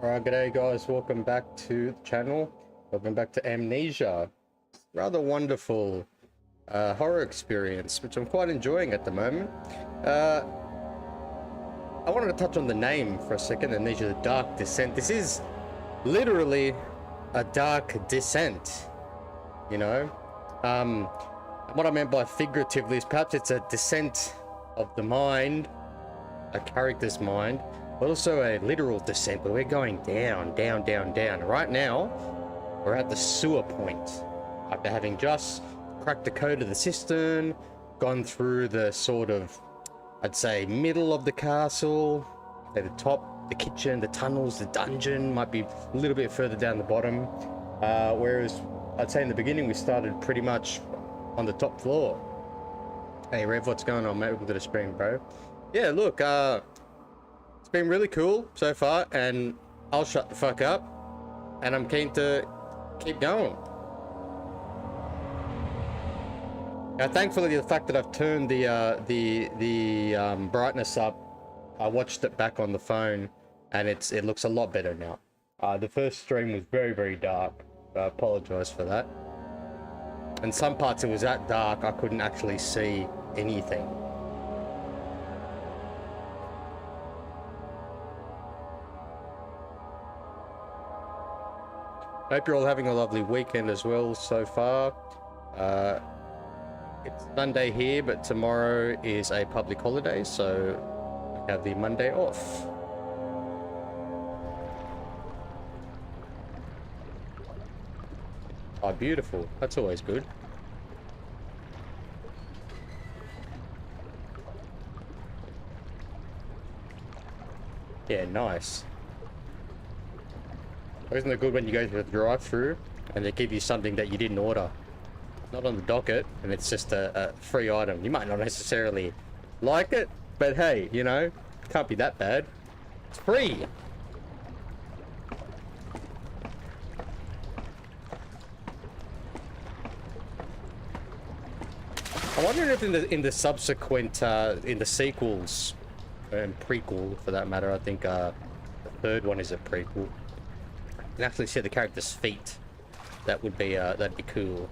Alright, g'day guys, welcome back to the channel. Welcome back to Amnesia. Rather wonderful horror experience, which I'm quite enjoying at the moment. I wanted to touch on the name for a second, Amnesia the Dark Descent. This is literally a dark descent, you know? What I meant by figuratively is perhaps it's a descent of the mind, a character's mind, but also a literal descent where we're going down, down, down, down. Right now, we're at the sewer point. After having just cracked the code of the cistern, gone through the sort of, I'd say, middle of the castle, at the top, the kitchen, the tunnels, the dungeon, might be a little bit further down the bottom. Whereas, I'd say in the beginning, we started pretty much on the top floor. Hey Rev, what's going on, mate? Welcome to the stream, bro. Yeah, look, it's been really cool so far, and I'll shut the fuck up, and I'm keen to keep going. Now, thankfully, the fact that I've turned the brightness up, I watched it back on the phone, and it looks a lot better now. The first stream was very, very dark. I apologize for that. And some parts it was that dark I couldn't actually see anything. Hope you're all having a lovely weekend as well so far. It's Sunday here, but tomorrow is a public holiday, so I have the Monday off. Oh, beautiful. That's always good. Yeah, nice. Isn't it good when you go to the drive-thru and they give you something that you didn't order? Not on the docket, and it's just a free item. You might not necessarily like it, but hey, you know, can't be that bad. It's free. I wonder if in the subsequent, in the sequels, and prequel for that matter, I think the third one is a prequel. You can actually see the character's feet. That would be that'd be cool.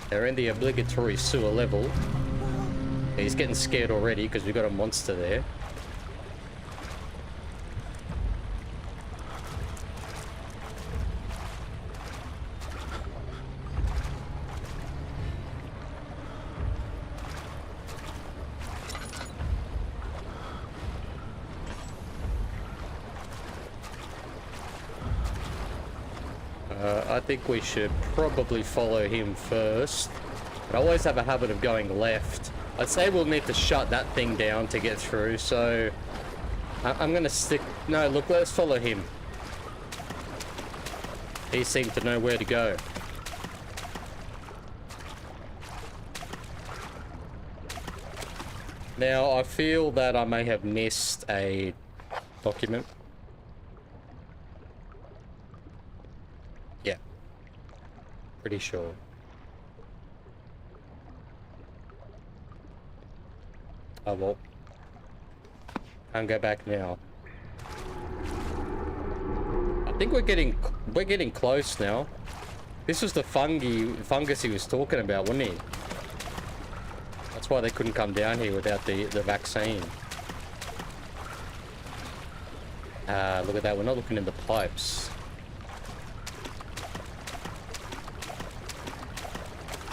They're in the obligatory sewer level. He's getting scared already because we've got a monster there. I think we should probably follow him first. But I always have a habit of going left. I'd say we'll need to shut that thing down to get through, so I'm gonna stick... No, look, let's follow him. He seemed to know where to go. Now, I feel that I may have missed a document. Yeah. Pretty sure. Oh well. Can't go back now. I think we're getting close now. This was the fungus he was talking about, wasn't he? That's why they couldn't come down here without the vaccine. Look at that, we're not looking in the pipes.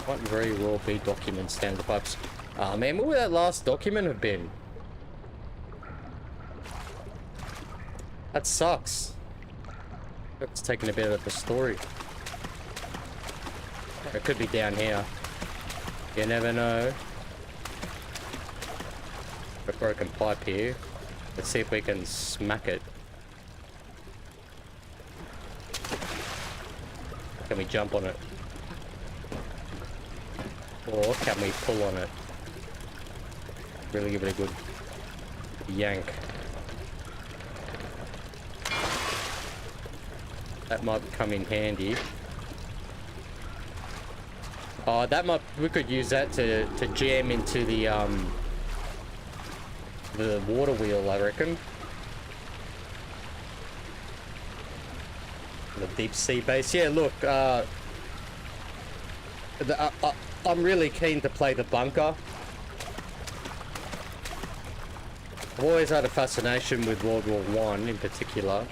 Might very well be documents down the pipes. Oh man, what would that last document have been? That sucks. It's taking a bit of the story. It could be down here. You never know. A broken pipe here. Let's see if we can smack it. Can we jump on it? Or can we pull on it? Really give it a good yank. That might come in handy. Oh, that might... We could use that to jam into the water wheel, I reckon. deep sea base. Yeah, look, I'm really keen to play the bunker. I've always had a fascination with World War One in particular,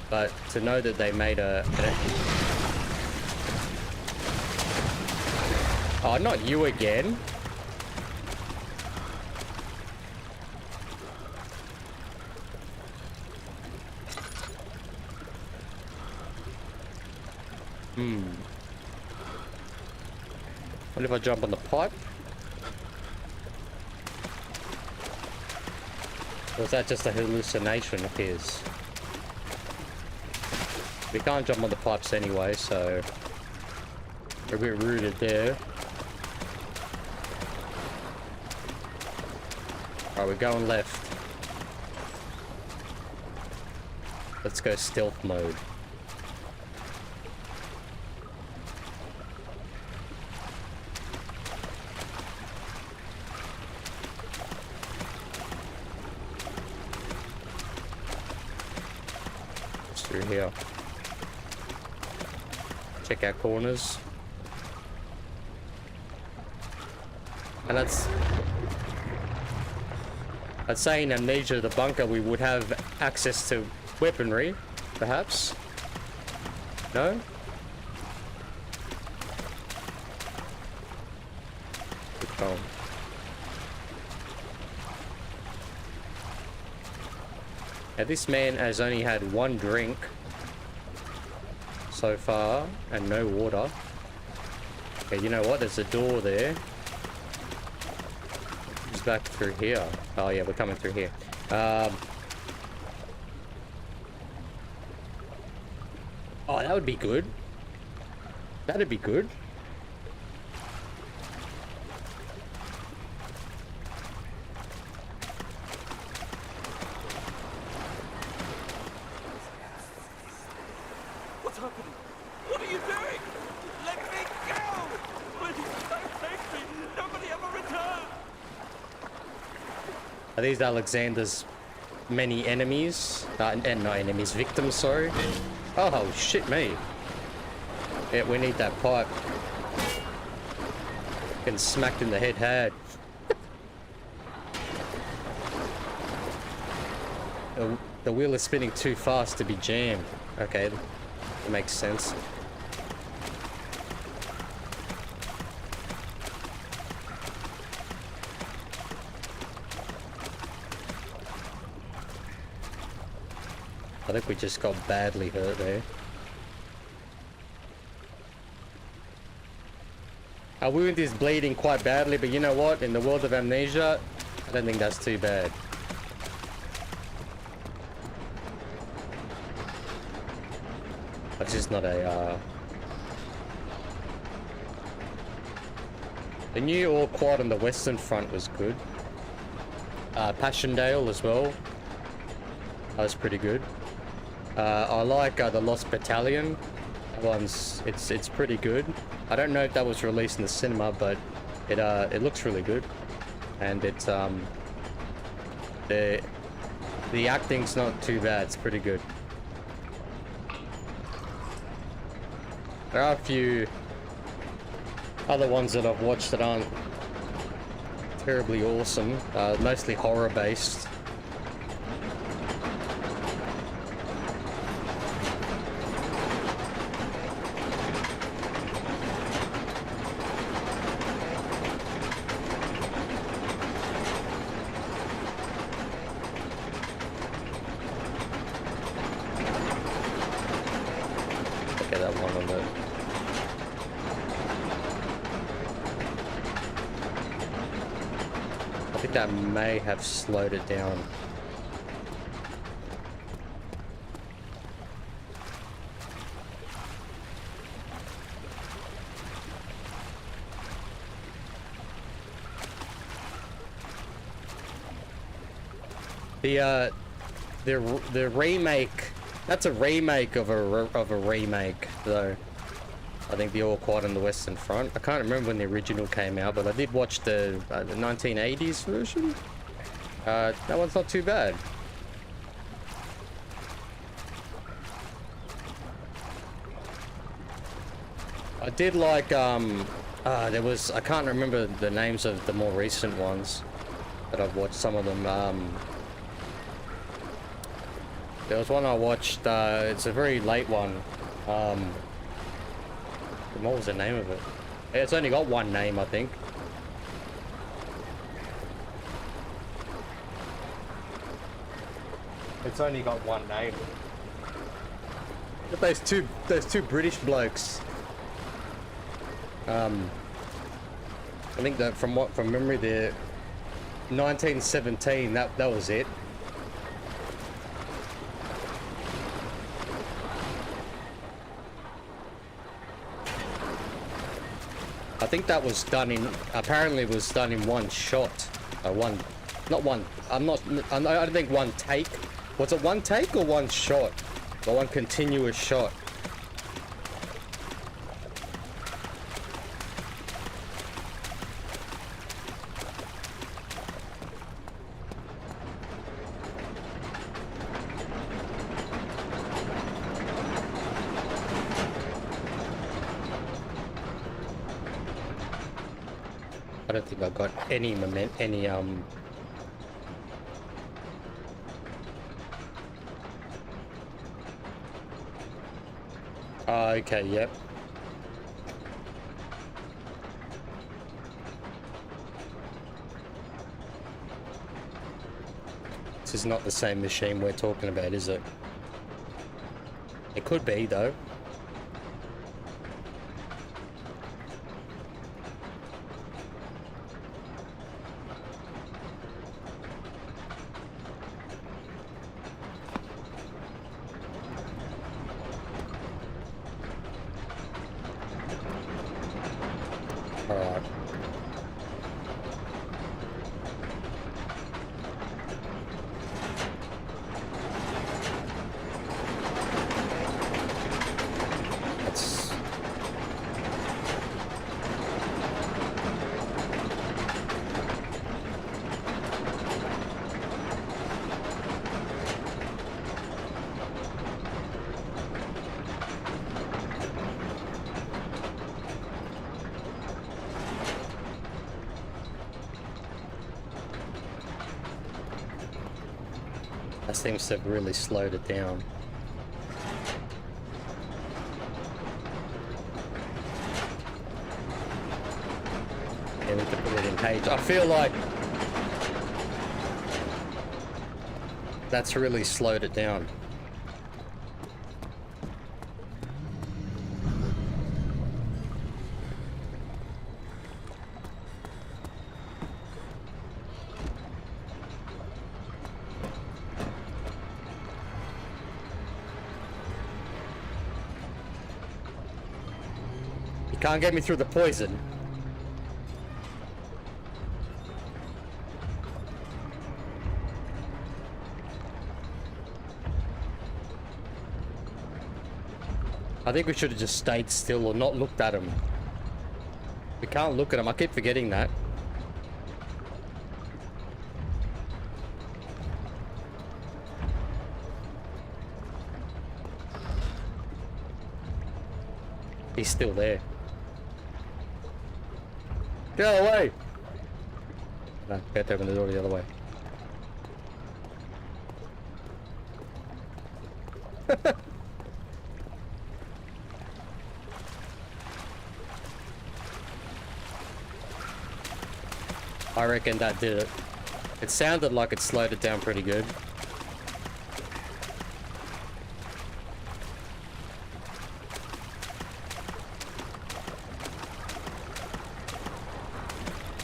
but to know that they made oh, not you again. What if I jump on the pipe? Or is that just a hallucination of his? We can't jump on the pipes anyway, so we're a bit rooted there. Alright, we're going left. Let's go stealth mode. Through here. Check our corners. And I'd say in Amnesia, the bunker, we would have access to weaponry, perhaps. No? Good call. Now this man has only had one drink so far and no water. Okay, you know what? There's a door there. He's back through here. Oh yeah, we're coming through here. Oh, that would be good. That'd be good. Are these Alexander's many enemies? And not enemies, victims, sorry. Oh, shit me. Yeah, we need that pipe. Getting smacked in the head hard. The wheel is spinning too fast to be jammed. Okay, that makes sense. I think we just got badly hurt there. Our wound is bleeding quite badly, but you know what? In the world of Amnesia, I don't think that's too bad. It's just not a, The new ore quad on the western front was good. Passchendaele as well. That was pretty good. I like the Lost Battalion. That one's it's pretty good. I don't know if that was released in the cinema, but it looks really good, and it's the acting's not too bad. It's pretty good. There are a few other ones that I've watched that aren't terribly awesome. Mostly horror based. That may have slowed it down. The remake, that's a remake of a remake though. I think the All Quiet on the Western Front. I can't remember when the original came out, but I did watch the 1980s version. That one's not too bad. I did like, there was, I can't remember the names of the more recent ones that I've watched, some of them. There was one I watched, it's a very late one. What was the name of it? It's only got one name, I think. It's only got one name. But those two British blokes. I think that from memory, there, 1917. That was it. I think that was done in. Apparently, it was done in one shot. Not one. I don't think one take. Was it one take or one shot? Or one continuous shot? I don't think I got any okay, yep. This is not the same machine we're talking about, is it? It could be, though. Alright. That's... That seems to have really slowed it down. Yeah, we need to put it in page. I feel like that's really slowed it down. Can't get me through the poison. I think we should have just stayed still or not looked at him. We can't look at him. I keep forgetting that. He's still there. Get out of the way! No, we have to open the door the other way. I reckon that did it. It sounded like it slowed it down pretty good.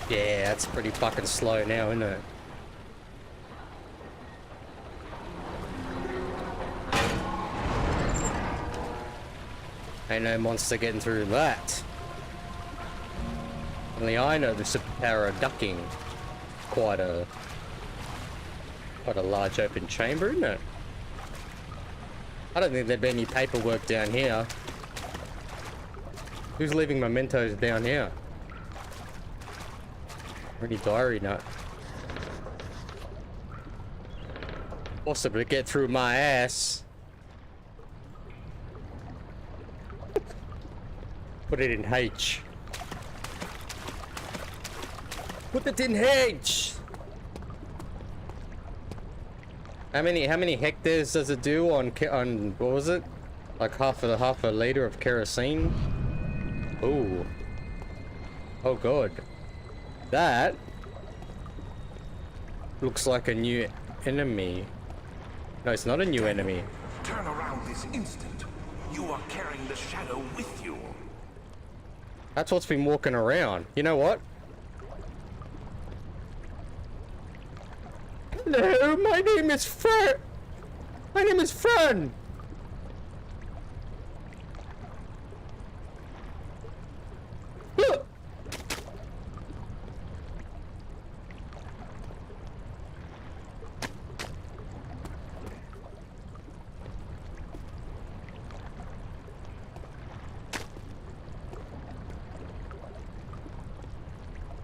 Yeah, that's pretty fucking slow now, isn't it? Ain't no monster getting through that. Only I know the superpower of ducking. Quite a large open chamber, isn't it? I don't think there'd be any paperwork down here. Who's leaving mementos down here? Any diary nut. Possible to get through my ass. Put it in H. Put it in H. How many hectares does it do on what was it? Like half a liter of kerosene? Ooh. Oh god. That looks like a new enemy. No, it's not a new enemy. Turn around this instant. You are carrying the shadow with you. That's what's been walking around. You know what? Hello, my name is Fern. My name is Fern. Look.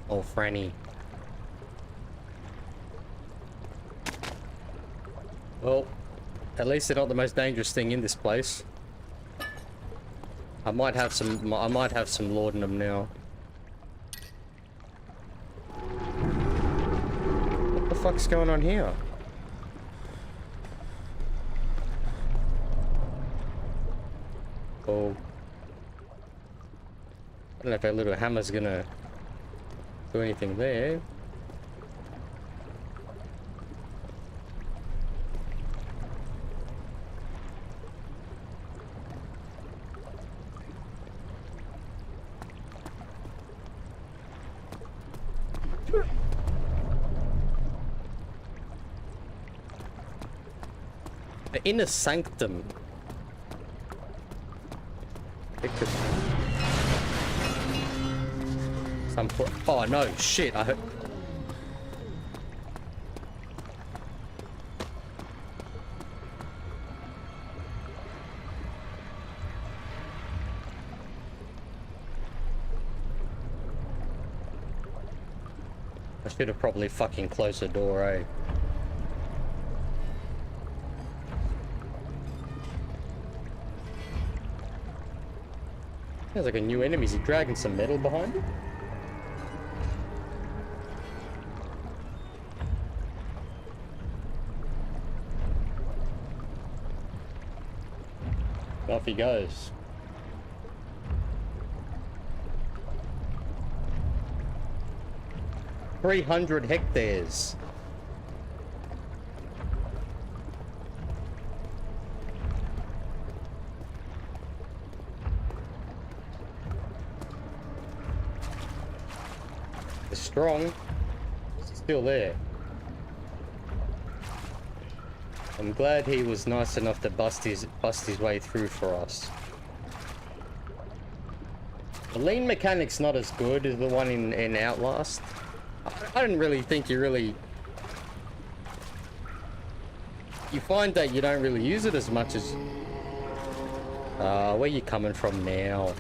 Oh, Franny. Well, at least they're not the most dangerous thing in this place. I might have some laudanum now. What the fuck's going on here? Oh. I don't know if that little hammer's gonna do anything there. The inner sanctum. Oh no, shit! I heard. I should have probably fucking closed the door, eh? Sounds like a new enemy. Is he dragging some metal behind him? Off he goes. "300 hectares. It's strong. It's still there. I'm glad he was nice enough to bust his way through for us. The lean mechanic's not as good as the one in Outlast. I don't really think you find that you don't really use it as much as... where you coming from now?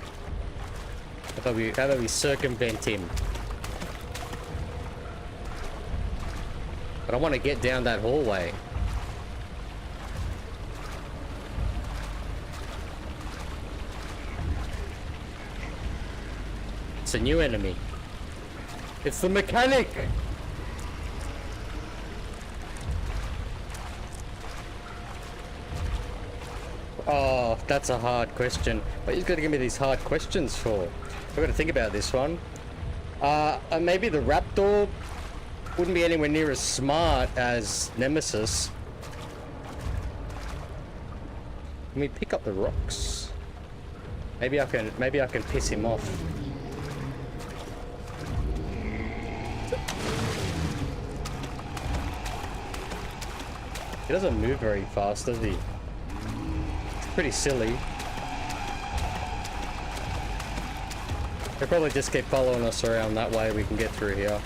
How about we circumvent him? But I want to get down that hallway. It's a new enemy. It's the mechanic! Oh, that's a hard question. What are you gonna give me these hard questions for? I've got to think about this one. Maybe the Raptor wouldn't be anywhere near as smart as Nemesis. Can we pick up the rocks? Maybe I can piss him off. He doesn't move very fast, does he? It's pretty silly. They'll probably just keep following us around. That way we can get through here.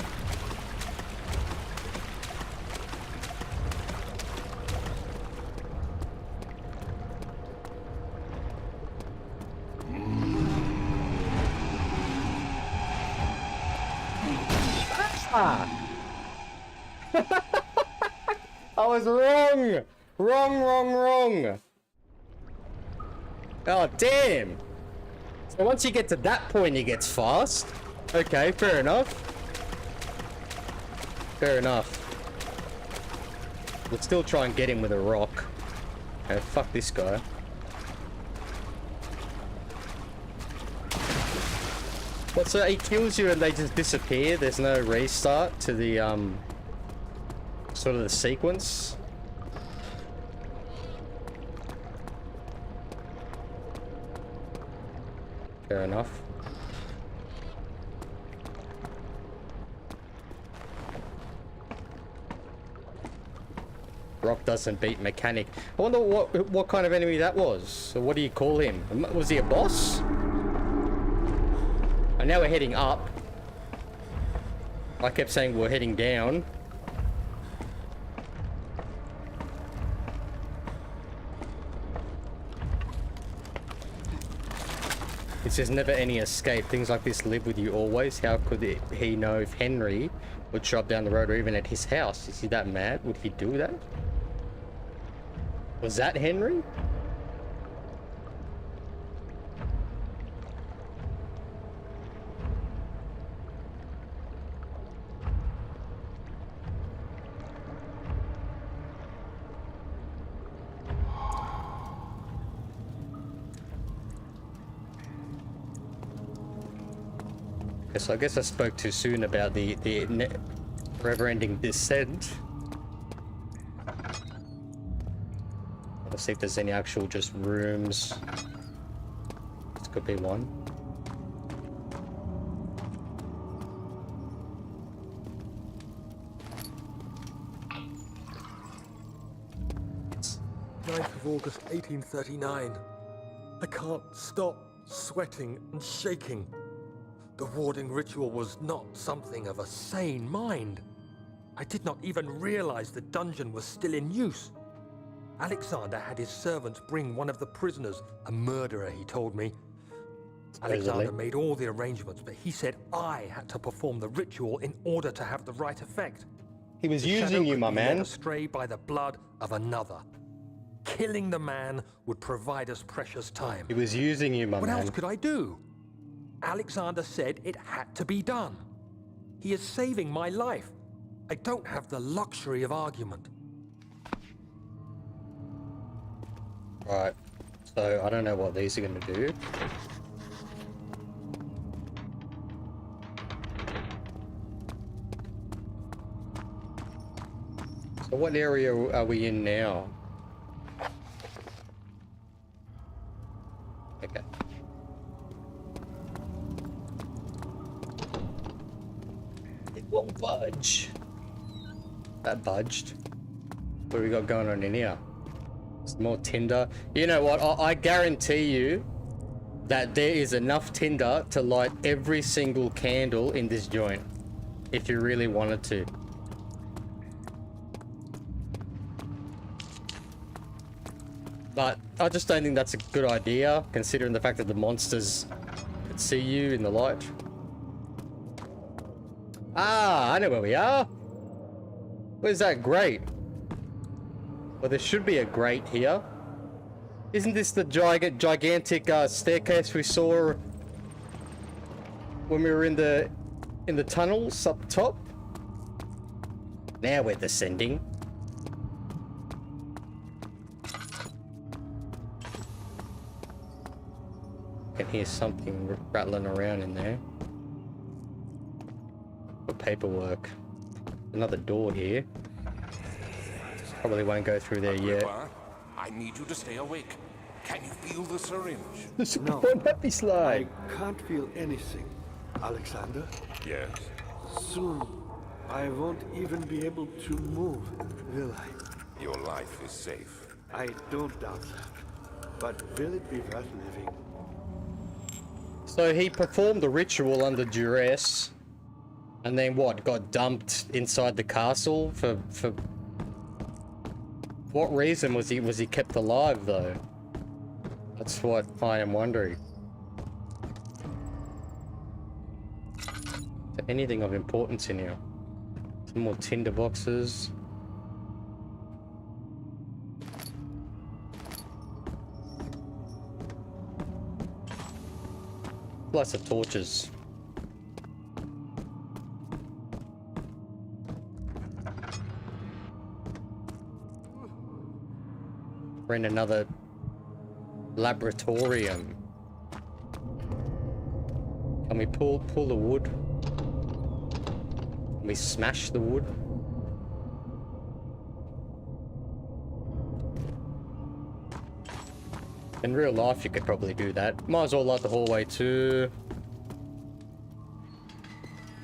I was wrong! Wrong! Oh, damn! So once you get to that point, he gets fast. Okay, fair enough. Fair enough. We'll still try and get him with a rock. Okay, fuck this guy. But so he kills you and they just disappear? There's no restart to the, sort of the sequence? Fair enough. Rock doesn't beat mechanic. I wonder what kind of enemy that was. So what do you call him? Was he a boss? And now we're heading up. I kept saying we're heading down. It says never any escape. Things like this live with you always. How could he know if Henry would show up down the road or even at his house? Is he that mad? Would he do that? Was that Henry? So I guess I spoke too soon about the never-ending descent. Let's see if there's any actual just rooms. This could be one. It's 9th of August, 1839. I can't stop sweating and shaking. The warding ritual was not something of a sane mind. I did not even realize the dungeon was still in use. Alexander had his servants bring one of the prisoners, a murderer, he told me. Alexander made all the arrangements, but he said I had to perform the ritual in order to have the right effect. He was using you, my man. Led astray by the blood of another. Killing the man would provide us precious time. He was using you, my man. What else could I do? Alexander said it had to be done. He is saving my life. I don't have the luxury of argument. Right. So I don't know what these are going to do. So what area are we in now? Okay. It won't budge. That budged. What do we got going on in here? Some more tinder. You know what? I guarantee you that there is enough tinder to light every single candle in this joint. If you really wanted to. But I just don't think that's a good idea, considering the fact that the monsters could see you in the light. Ah, I know where we are. Where's that grate? Well, there should be a grate here. Isn't this the gigantic staircase we saw when we were in the tunnels up top? Now we're descending. I can hear something rattling around in there. Got paperwork. Another door here. Probably won't go through there yet. I need you to stay awake. Can you feel the syringe? No. Happy slide. I can't feel anything. Alexander? Yes. Soon, I won't even be able to move, will I? Your life is safe. I don't doubt that. But will it be worth living? So he performed the ritual under duress, and then what? Got dumped inside the castle for what reason was he kept alive though? That's what I am wondering. Is there anything of importance in here? Some more tinder boxes. lots of torches. We're in another laboratorium. Can we pull the wood? Can we smash the wood? In real life, you could probably do that. Might as well light the hallway too.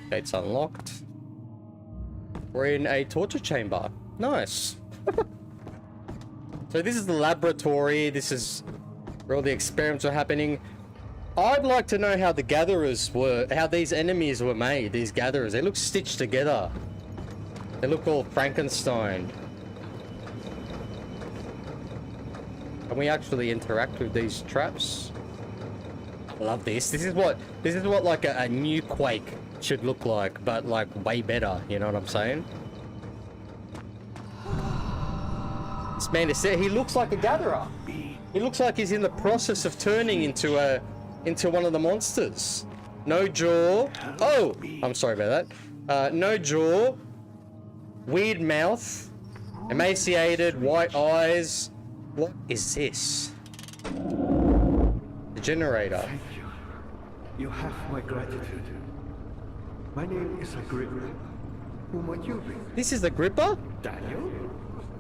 Gates unlocked. We're in a torture chamber. Nice. So this is the laboratory. This is where all the experiments are happening. I'd like to know how the gatherers were, how these enemies were made, these gatherers. They look stitched together. They look all Frankenstein. Can we actually interact with these traps? I love this. This is what like a new Quake should look like, but like way better, you know what I'm saying? This man is there. He looks like a gatherer. He looks like he's in the process of turning into one of the monsters. No jaw. Oh, I'm sorry about that. No jaw. Weird mouth. Emaciated, white eyes. What is this? The generator. Thank you. You have my gratitude. My name is Agrippa. Who might you be? This is the Gripper? Daniel?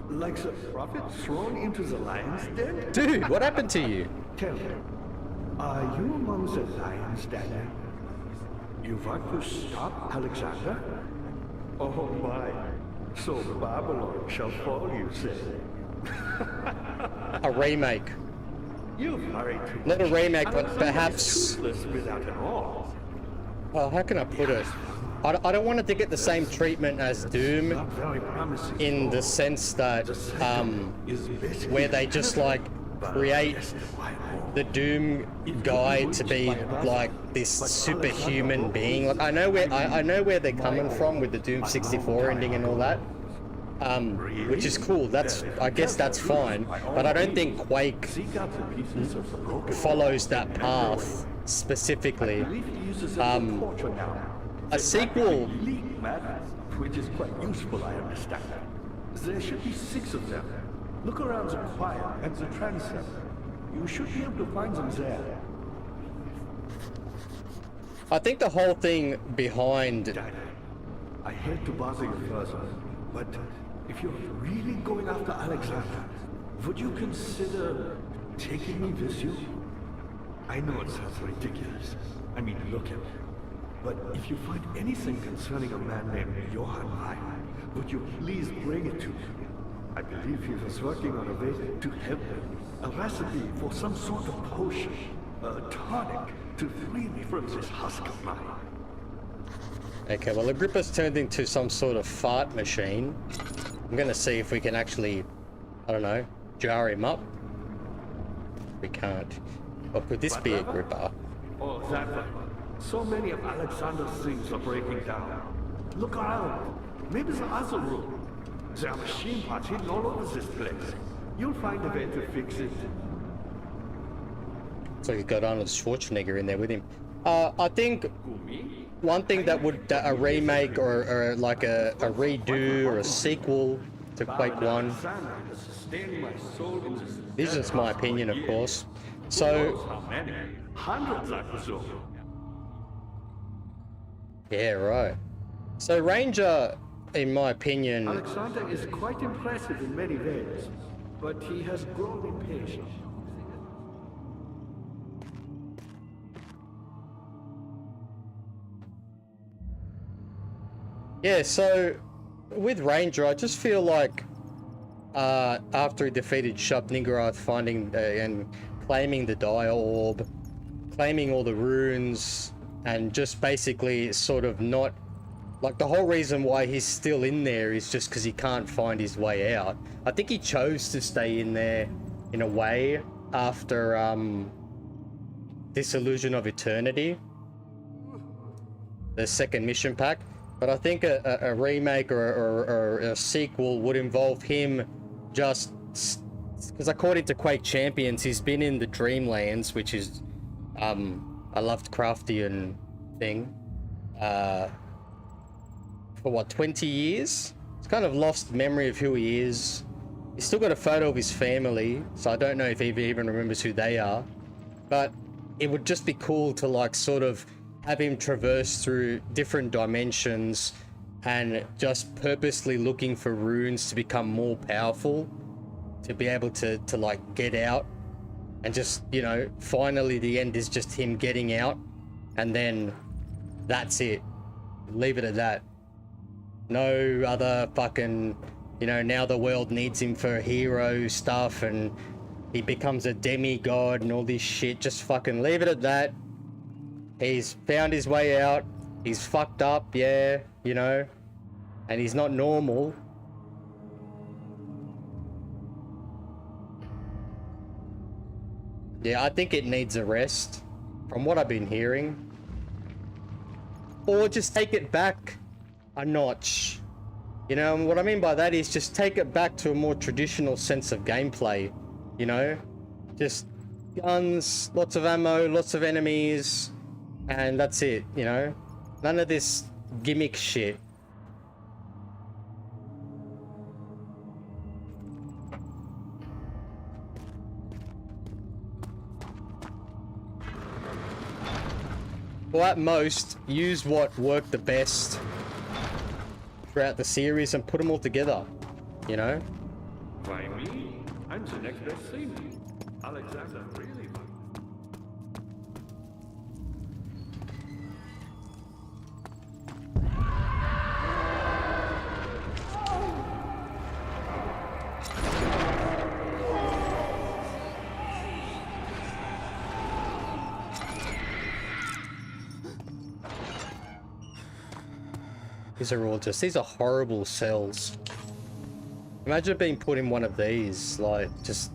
Like a prophet thrown into the lion's den? Dude, what happened to you? Tell me, are you among the lions, Daniel? You want to stop Alexander? Oh my. So Babylon shall fall, you say? A remake. You hurry to Not a remake, but Alexander perhaps... is toothless without an all. Oh, how can I put it? I don't want it to get the same treatment as Doom, Not very promising. in the sense that, where they just like create the Doom guy to be like this superhuman being. Like I know where they're coming from with the Doom 64 ending and all that, which is cool. I guess that's fine, but I don't think Quake follows that path specifically. A sequel. Which is quite useful, I understand. There should be 6 of them. Look around the choir and the transept. You should be able to find them there. I think the whole thing behind... Daniel, I hate to bother you further, but if you're really going after Alexander, would you consider taking me with you? I know it sounds ridiculous. I mean, look at me. But if you find anything concerning a man named Johann Rhein, would you please bring it to me? I believe he was working on a way to help me. A recipe for some sort of potion, a tonic, to free me from this husk of mine. Okay, well, Agrippa's turned into some sort of fart machine. I'm gonna see if we can actually, I don't know, jar him up. We can't. Or could this be Agrippa? Oh, that one. So many of Alexander's things are breaking down. Look around. Maybe the other room. There are machine parts hidden all over this place. You'll find a way to fix it. So he's got Arnold Schwarzenegger in there with him. I think one thing that a remake or like a redo or a sequel to Quake 1. This is just my opinion, of course. So, Hundreds, I presume. yeah, right. So Ranger, in my opinion, Alexander is quite impressive in many ways, but he has grown impatient. yeah, so with Ranger, I just feel like after he defeated Shub-Niggurath, finding and claiming the Dire Orb, claiming all the runes, and just basically sort of not... Like, the whole reason why he's still in there is just because he can't find his way out. I think he chose to stay in there, in a way, after Disillusion of Eternity, the second mission pack. But I think a remake or a sequel would involve him just... Because according to Quake Champions, he's been in the Dreamlands, which is a Lovecraftian thing for what, 20 years? He's kind of lost memory of who he is. He's still got a photo of his family, so I don't know if he even remembers who they are. But it would just be cool to like sort of have him traverse through different dimensions and just purposely looking for runes to become more powerful, to be able to like get out, and just, you know, finally the end is just him getting out, and then that's it. Leave it at that. No other fucking, you know, now the world needs him for hero stuff and he becomes a demigod and all this shit. Just fucking leave it at that. He's found his way out. He's fucked up, yeah, you know, and he's not normal. Yeah, I think it needs a rest, from what I've been hearing. Or just take it back a notch. You know, and what I mean by that is just take it back to a more traditional sense of gameplay. You know, just guns, lots of ammo, lots of enemies, and that's it, you know? None of this gimmick shit. Or at most, use what worked the best throughout the series and put them all together, you know? Why me? I'm the next best thing. Alexander really liked it. These are horrible cells. Imagine being put in one of these, like, just...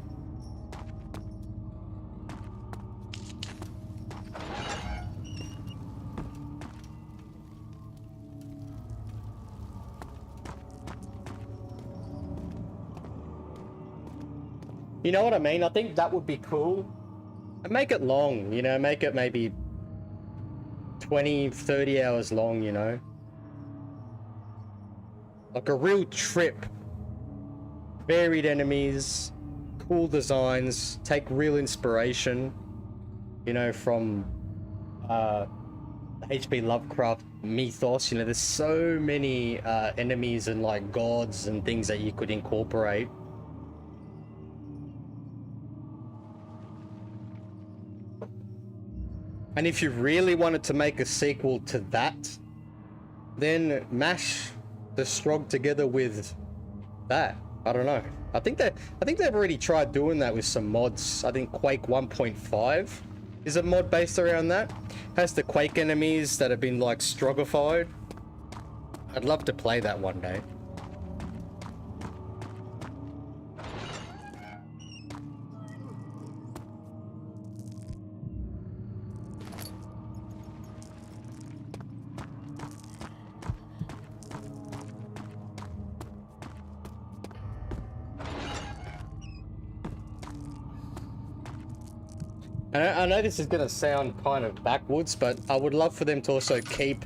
You know what I mean? I think that would be cool. And make it long, you know, make it maybe 20, 30 hours long, you know? Like a real trip. Varied enemies, cool designs, take real inspiration, you know, from H.P. Lovecraft mythos. You know, there's so many enemies and like gods and things that you could incorporate. And if you really wanted to make a sequel to that, then mash the Strog together with that. I don't know. I think they've already tried doing that with some mods. I think Quake 1.5 is a mod based around that. Has the Quake enemies that have been like Strogified. I'd love to play that one day. I know this is going to sound kind of backwards, but I would love for them to also keep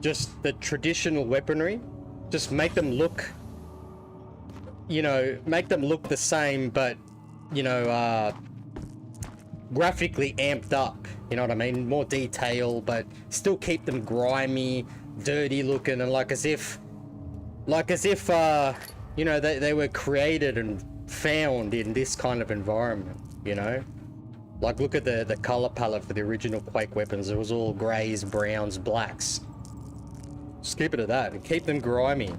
just the traditional weaponry. Just make them look, you know, make them look the same, but, you know, graphically amped up. You know what I mean? More detail, but still keep them grimy, dirty looking, and like as if, you know, they were created and found in this kind of environment, you know? Like, look at the color palette for the original Quake weapons. It was all grays, browns, blacks. Just keep it at that and keep them grimy.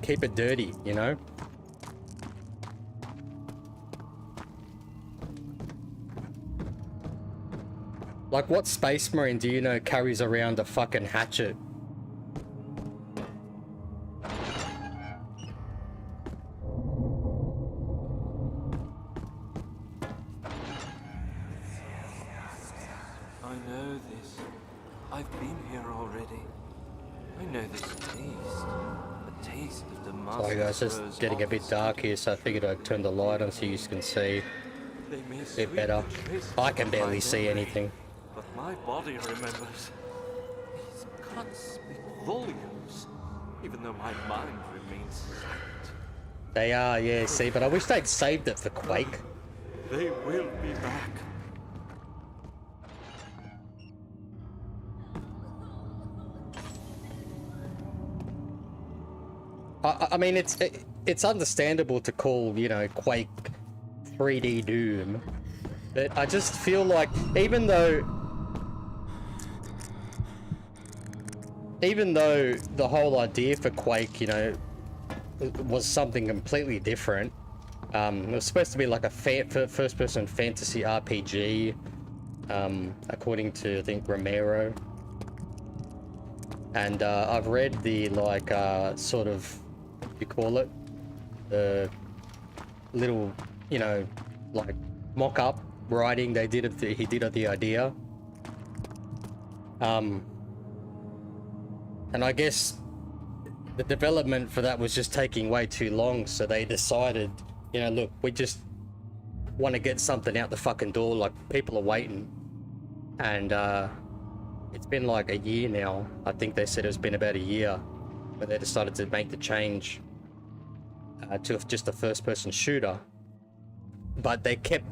Keep it dirty, you know? Like, what Space Marine do you know carries around a fucking hatchet? Sorry guys, it's just getting a bit dark here, so I figured I'd turn the light on so you can see a bit better. I can barely see anything. But My body remembers. These cuts speak volumes, even though my mind remains silent. They are, yeah, see, but I wish they'd saved it for Quake. They will be back. I mean, it's understandable to call, you know, Quake 3D Doom, but I just feel like even though the whole idea for Quake, you know, was something completely different, it was supposed to be like a first-person fantasy RPG, according to, I think, Romero. And I've read the, like, sort of, you call it, the little, you know, like, mock-up writing he did of the idea. And I guess the development for that was just taking way too long, so they decided, you know, look, we just want to get something out the fucking door, like, people are waiting. And it's been like a year now. I think they said it's been about a year where they decided to make the change to just a first-person shooter. But they kept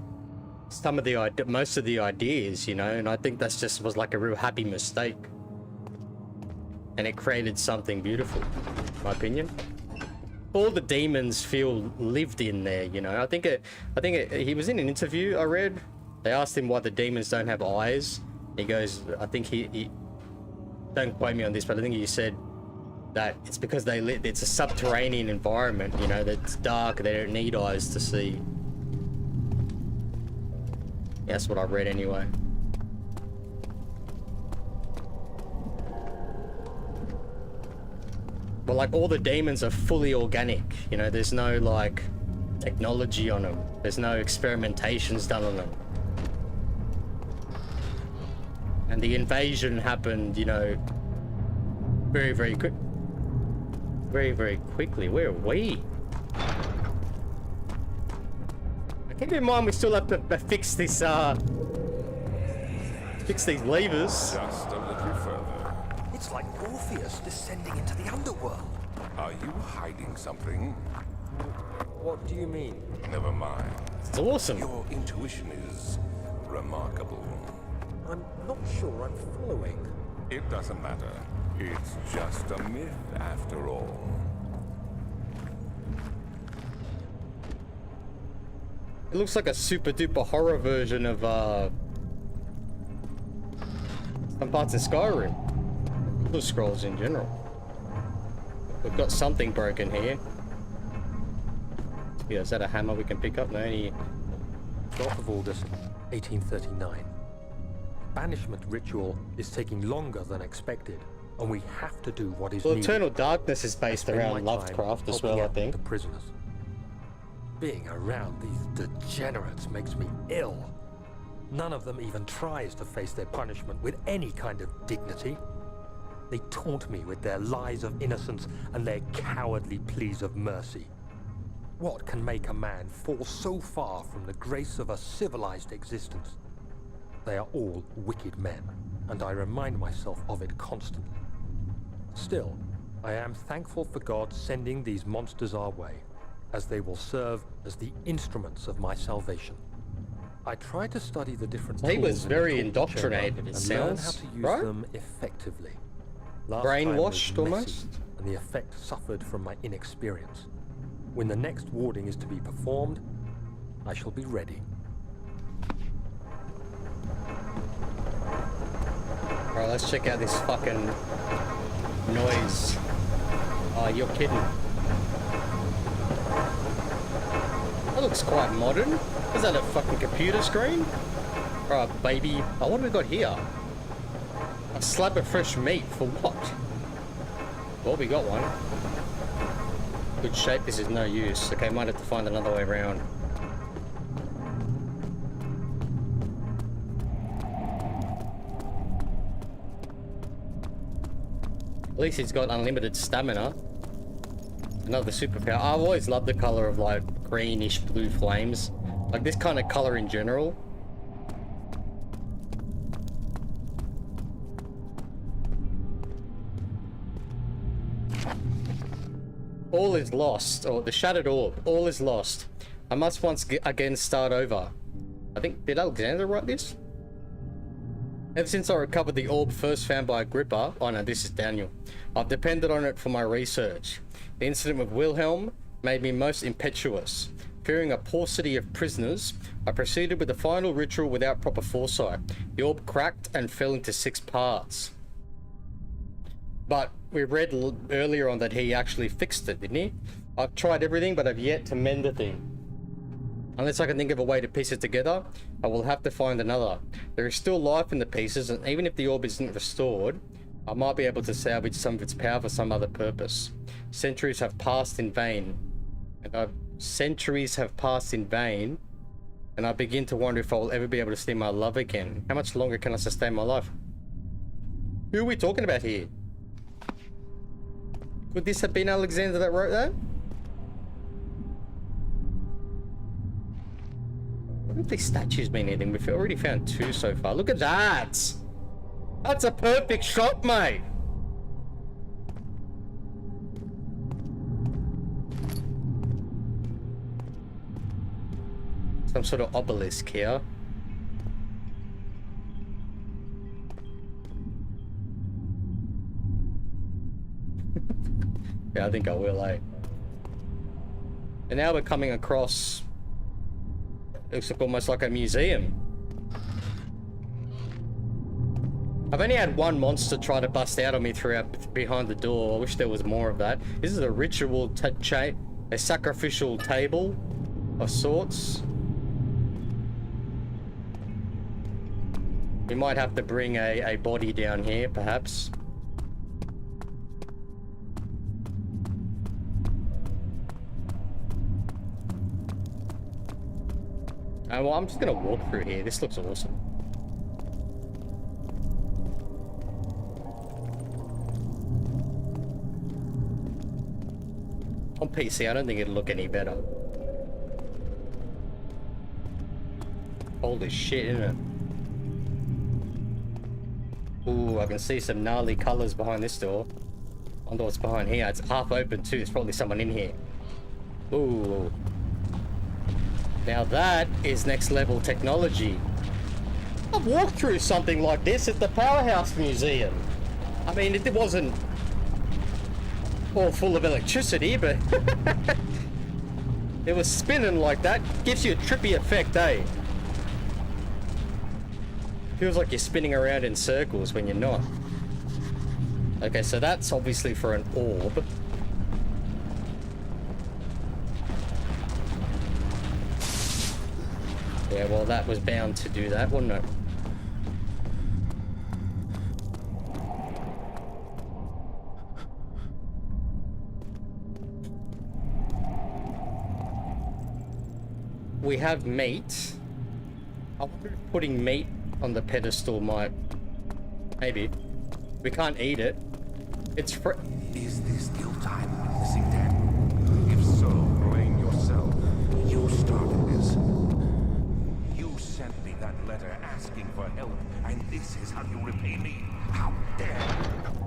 some of the most of the ideas, you know, and I think that's just was like a real happy mistake. And it created something beautiful, in my opinion. All the demons feel lived in there, you know. I think he was in an interview I read. They asked him why the demons don't have eyes. He goes, I think he don't quote me on this, but I think he said that it's because it's a subterranean environment, you know, that's dark, they don't need eyes to see. Yeah, that's what I read anyway. But like all the demons are fully organic, you know, there's no like technology on them. There's no experimentations done on them. And the invasion happened, you know, very, very quickly. Where are we? Keep in mind we still have to fix this, fix these levers. Just a little further. It's like Orpheus descending into the underworld. Are you hiding something? What do you mean? Never mind. It's awesome. Your intuition is remarkable. I'm not sure I'm following. It doesn't matter. It's just a myth after all. It looks like a super duper horror version of some parts of Skyrim. Elder Scrolls in general. We've got something broken here. Yeah, is that a hammer we can pick up? No, any... 12th of August, 1839. Banishment ritual is taking longer than expected, and we have to do what is Well, needed. Eternal Darkness is based around Lovecraft as well, I think. The prisoners. Being around these degenerates makes me ill. None of them even tries to face their punishment with any kind of dignity. They taunt me with their lies of innocence and their cowardly pleas of mercy. What can make a man fall so far from the grace of a civilized existence? They are all wicked men, and I remind myself of it constantly. Still, I am thankful for God sending these monsters our way, as they will serve as the instruments of my salvation. I try to study the different He was tools in very the torture indoctrinated, chamber it and learn how sounds, to use right? them effectively. Last time was Brainwashed messy, almost? and the effect suffered from my inexperience. When the next warding is to be performed, I shall be ready. Alright, let's check out this fucking noise. Oh, you're kidding. That looks quite modern. Is that a fucking computer screen? Alright, baby. Oh, what have we got here? A slab of fresh meat for what? Well, we got one. Good shape, this is no use. Okay, might have to find another way around. At least he's got unlimited stamina. Another superpower. I've always loved the color of like greenish blue flames. Like this kind of color in general. All is lost, or the shattered orb. All is lost. I must once again start over. I think, did Alexander write this? Ever since I recovered the orb first found by Agrippa, oh no, this is Daniel, I've depended on it for my research. The incident with Wilhelm made me most impetuous. Fearing a paucity of prisoners, I proceeded with the final ritual without proper foresight. The orb cracked and fell into 6 parts. But we read earlier on that he actually fixed it, didn't he? I've tried everything, but I've yet to mend the thing. Unless I can think of a way to piece it together, I will have to find another. There is still life in the pieces, and even if the orb isn't restored, I might be able to salvage some of its power for some other purpose. Centuries have passed in vain, and I begin to wonder if I will ever be able to see my love again. How much longer can I sustain my life? Who are we talking about here? Could this have been Alexander that wrote that? What have these statues been eating? We've already found 2 so far. Look at that! That's a perfect shot, mate! Some sort of obelisk here. Yeah, I think I will, eh? And now we're coming across... looks like almost like a museum. I've only had one monster try to bust out on me throughout behind the door. I wish there was more of that. This is a ritual a sacrificial table of sorts. We might have to bring a body down here, perhaps. Well, I'm just gonna walk through here. This looks awesome. On PC, I don't think it'll look any better. Holy shit, isn't it? Ooh, I can see some gnarly colors behind this door. I wonder what's behind here. It's half open too. There's probably someone in here. Ooh. Now that is next level technology. I've walked through something like this at the Powerhouse Museum. I mean, it wasn't all full of electricity, but it was spinning like that. Gives you a trippy effect, eh? Feels like you're spinning around in circles when you're not. Okay, so that's obviously for an orb. Yeah, well, that was bound to do that, wasn't it? We have meat. I wonder if putting meat on the pedestal might... Maybe. We can't eat it. It's fr... Is this still time witnessing them? If so, blame yourself. You started this. You sent me that letter asking for help, and this is how you repay me. How dare you!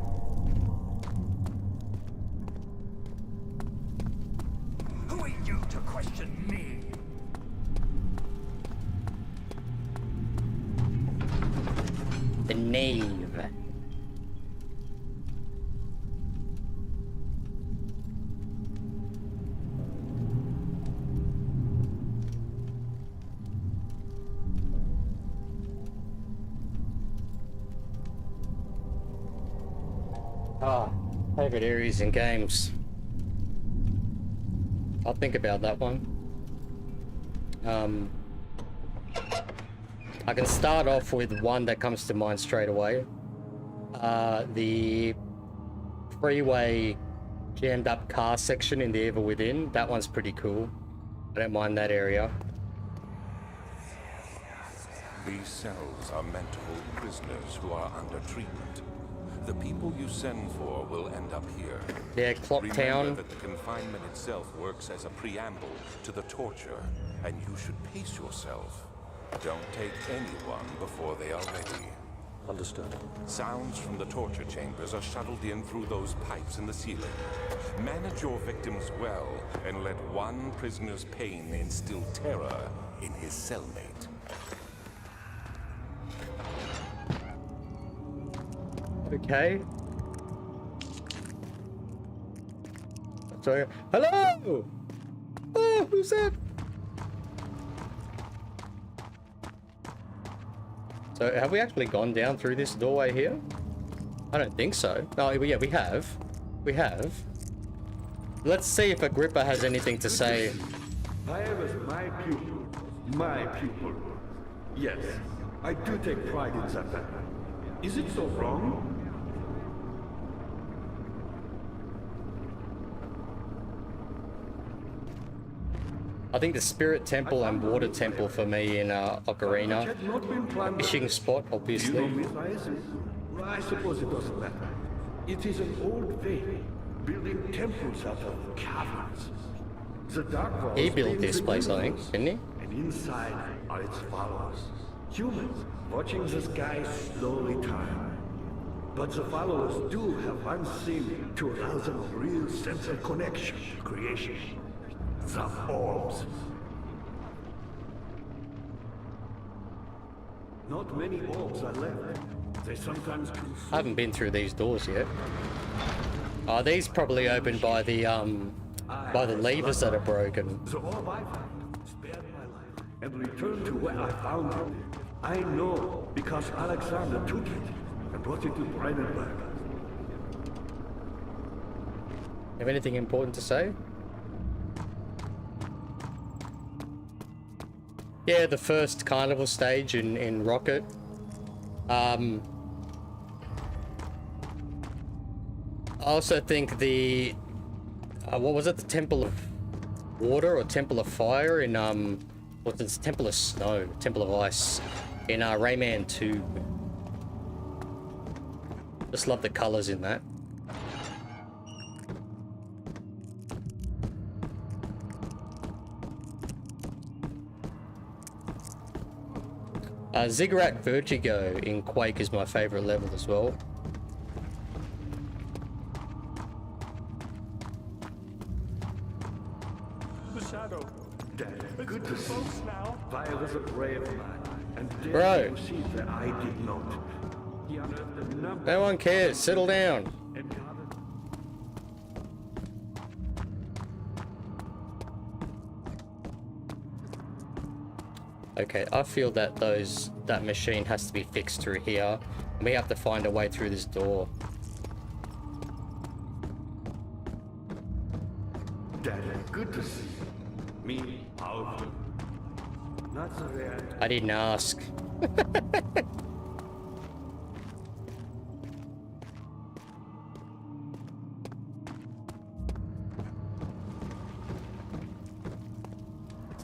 Who are you to question me? The knave. Favorite areas in games. I'll think about that one. I can start off with one that comes to mind straight away. The freeway jammed up car section in The Evil Within. That one's pretty cool. I don't mind that area. These cells are meant to hold prisoners who are under treatment. The people you send for will end up here. Yeah, Clock Town. Remember that the confinement itself works as a preamble to the torture, and you should pace yourself. Don't take anyone before they are ready. Understood. Sounds from the torture chambers are shuttled in through those pipes in the ceiling. Manage your victims well, and let one prisoner's pain instill terror in his cellmate. Okay. Sorry. Hello! Oh, who's that? So, have we actually gone down through this doorway here? I don't think so. Oh, yeah, we have. We have. Let's see if Agrippa has anything to say. I was my pupil. My pupil. Yes, I do take pride in that. Is it so wrong? I think the Spirit Temple and Water Temple for me in Ocarina. Fishing spot, obviously. I suppose it doesn't matter. It is an old faith, building temples out of caverns. The dark walls He built this place, I think, didn't he? and inside are its followers. Humans watching the sky slowly turn. But the followers do have one thing to arouse a real sense of connection, creation. The orbs. Not many orbs are left. They sometimes consume. I haven't been through these doors yet. Are these probably opened by the levers that are broken? The orb I found spared my life and returned to where I found it. I know because Alexander took it and brought it to Brandenburg. Have anything important to say? Yeah, the first carnival stage in Rocket. I also think the what was it? The Temple of Water or Temple of Fire in what's it? Temple of Snow, Temple of Ice in Rayman 2. Just love the colors in that. Ziggurat Vertigo in Quake is my favorite level as well. The shadow. Dad, good to see you. Now. Vi was a brave man, and Bro. dared to see that I did not. He unearthed a number No one cares. Settle down. and gathered. Okay, I feel that that machine has to be fixed through here. We have to find a way through this door. Dad, good to see you. Me, powerful. Not so rare. I didn't ask.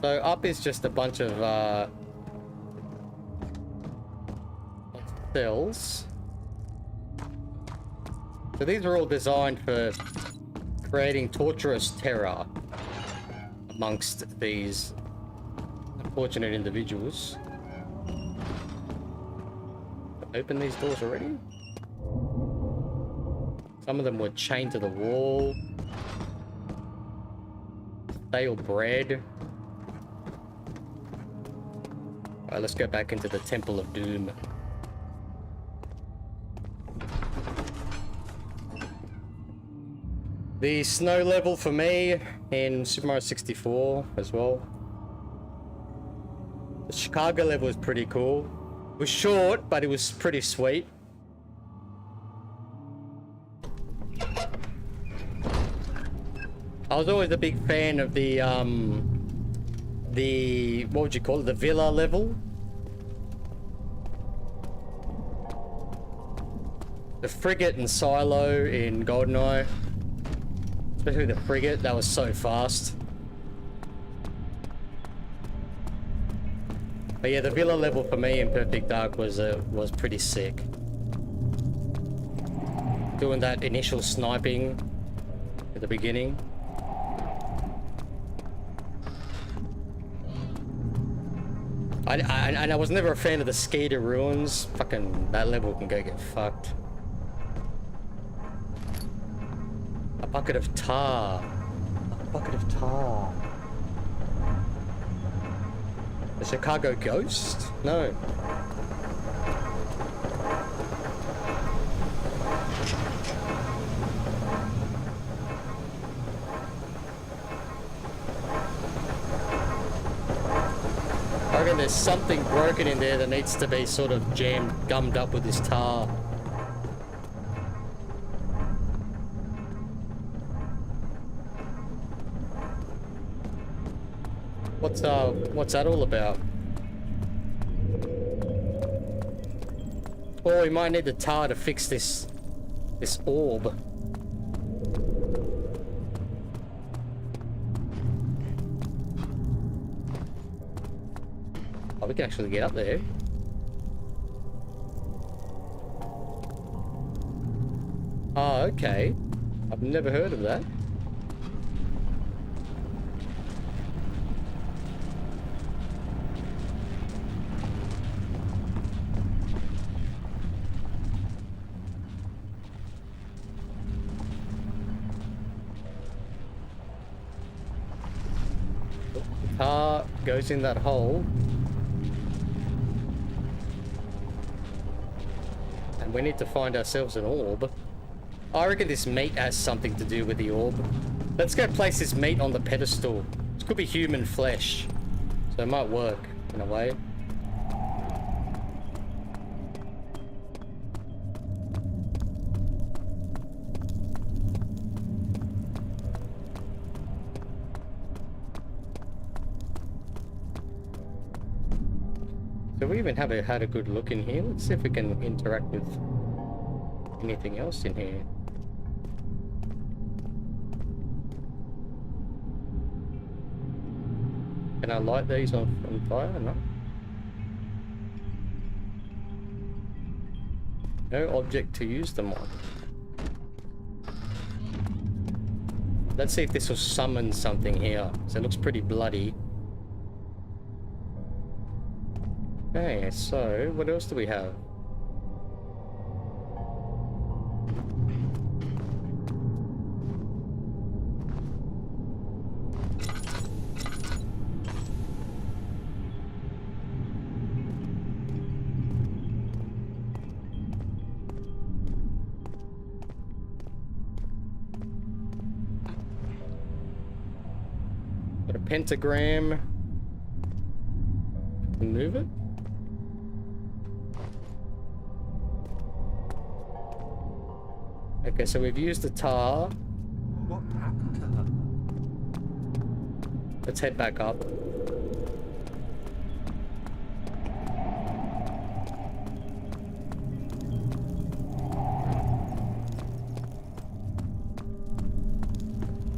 So up is just a bunch of cells. So these are all designed for creating torturous terror amongst these unfortunate individuals. Open these doors already? Some of them were chained to the wall. Stale bread. Alright, let's go back into the Temple of Doom. The snow level for me in Super Mario 64 as well. The Chicago level was pretty cool. It was short, but it was pretty sweet. I was always a big fan of the what would you call it? The villa level. The frigate and silo in GoldenEye. Especially the frigate, that was so fast. But yeah, the villa level for me in Perfect Dark was pretty sick. Doing that initial sniping at the beginning. I was never a fan of the Skater Ruins. Fucking, that level can go get fucked. A bucket of tar. A bucket of tar. The Chicago Ghost? No. I reckon there's something broken in there that needs to be sort of gummed up with this tar. What's that all about? Well, we might need the tar to fix this orb. Oh, we can actually get up there. Oh, okay. I've never heard of that. Tar goes in that hole. And we need to find ourselves an orb. I reckon this meat has something to do with the orb. Let's go place this meat on the pedestal. This could be human flesh. So it might work in a way. So we even had a good look in here. Let's see if we can interact with anything else in here. Can I light these on fire? No. No object to use them on. Let's see if this will summon something here. So it looks pretty bloody. Okay, so what else do we have? Got a pentagram. Move it. Okay, so we've used the tar. What happened to her? Let's head back up.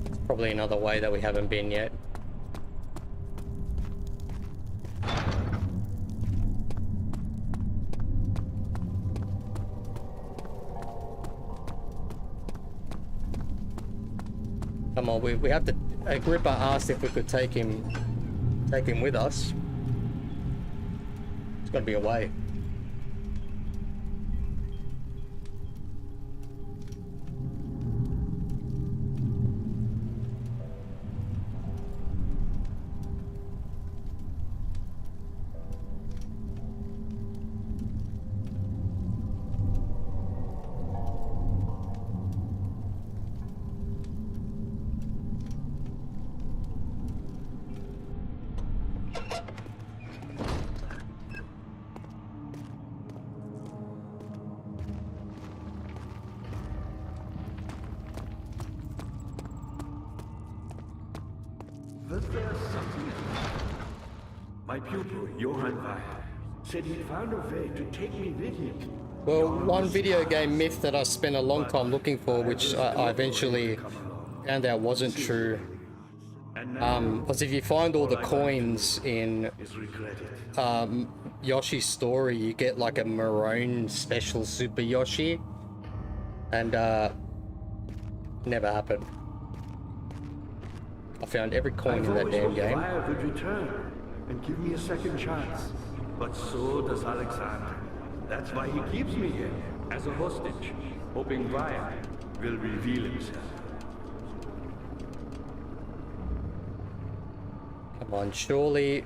It's probably another way that we haven't been yet. Come on, we have to. Agrippa asked if we could take him with us. It's got to be a way. Was there something? My pupil, Johann Weil, said he'd found a way to take me with him. Well, one video game myth that I spent a long time looking for, which I eventually found out wasn't true, was if you find all the coins in Yoshi's story, you get like a maroon special Super Yoshi, and never happened. I found every coin in that damn game. Would return, and give me a second chance. But so does Alexander. That's why he keeps me here, as a hostage, hoping Ryan will reveal himself. Come on, surely.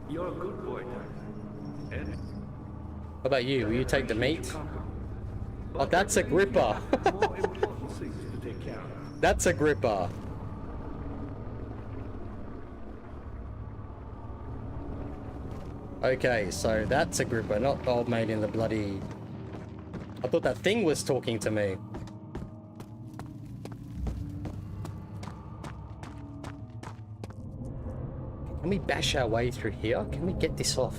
You're a good boy, Doug. And What about you? Will you take the meat? but Oh, that's a gripper. more important things to take care of. That's a gripper. Okay, so that's a gripper, not old mate in the bloody... I thought that thing was talking to me. Can we bash our way through here? Can we get this off?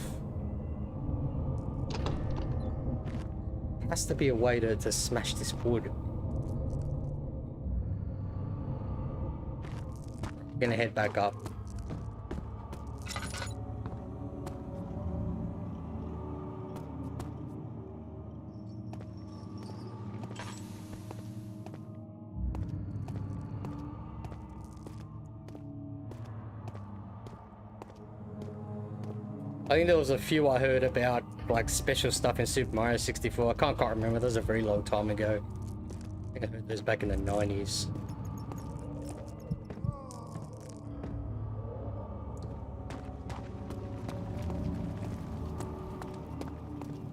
There has to be a way to smash this wood. I'm gonna head back up. I think there was a few I heard about, like, special stuff in Super Mario 64. I can't quite remember. That was a very long time ago. I think I heard those back in the 90s.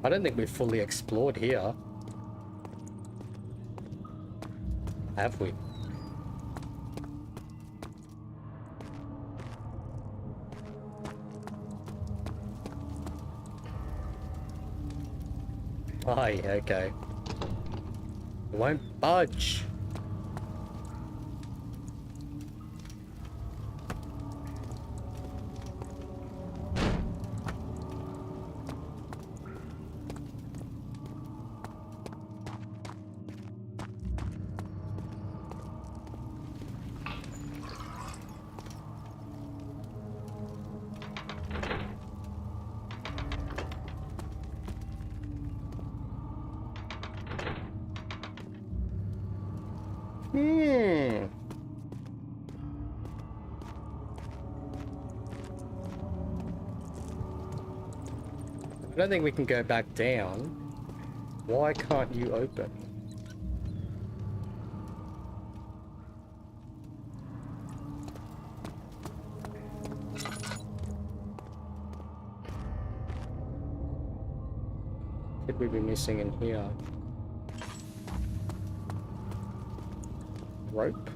I don't think we've fully explored here. Have we? Aye, okay. It won't budge. I don't think we can go back down. Why can't you open? Could we be missing in here? Rope?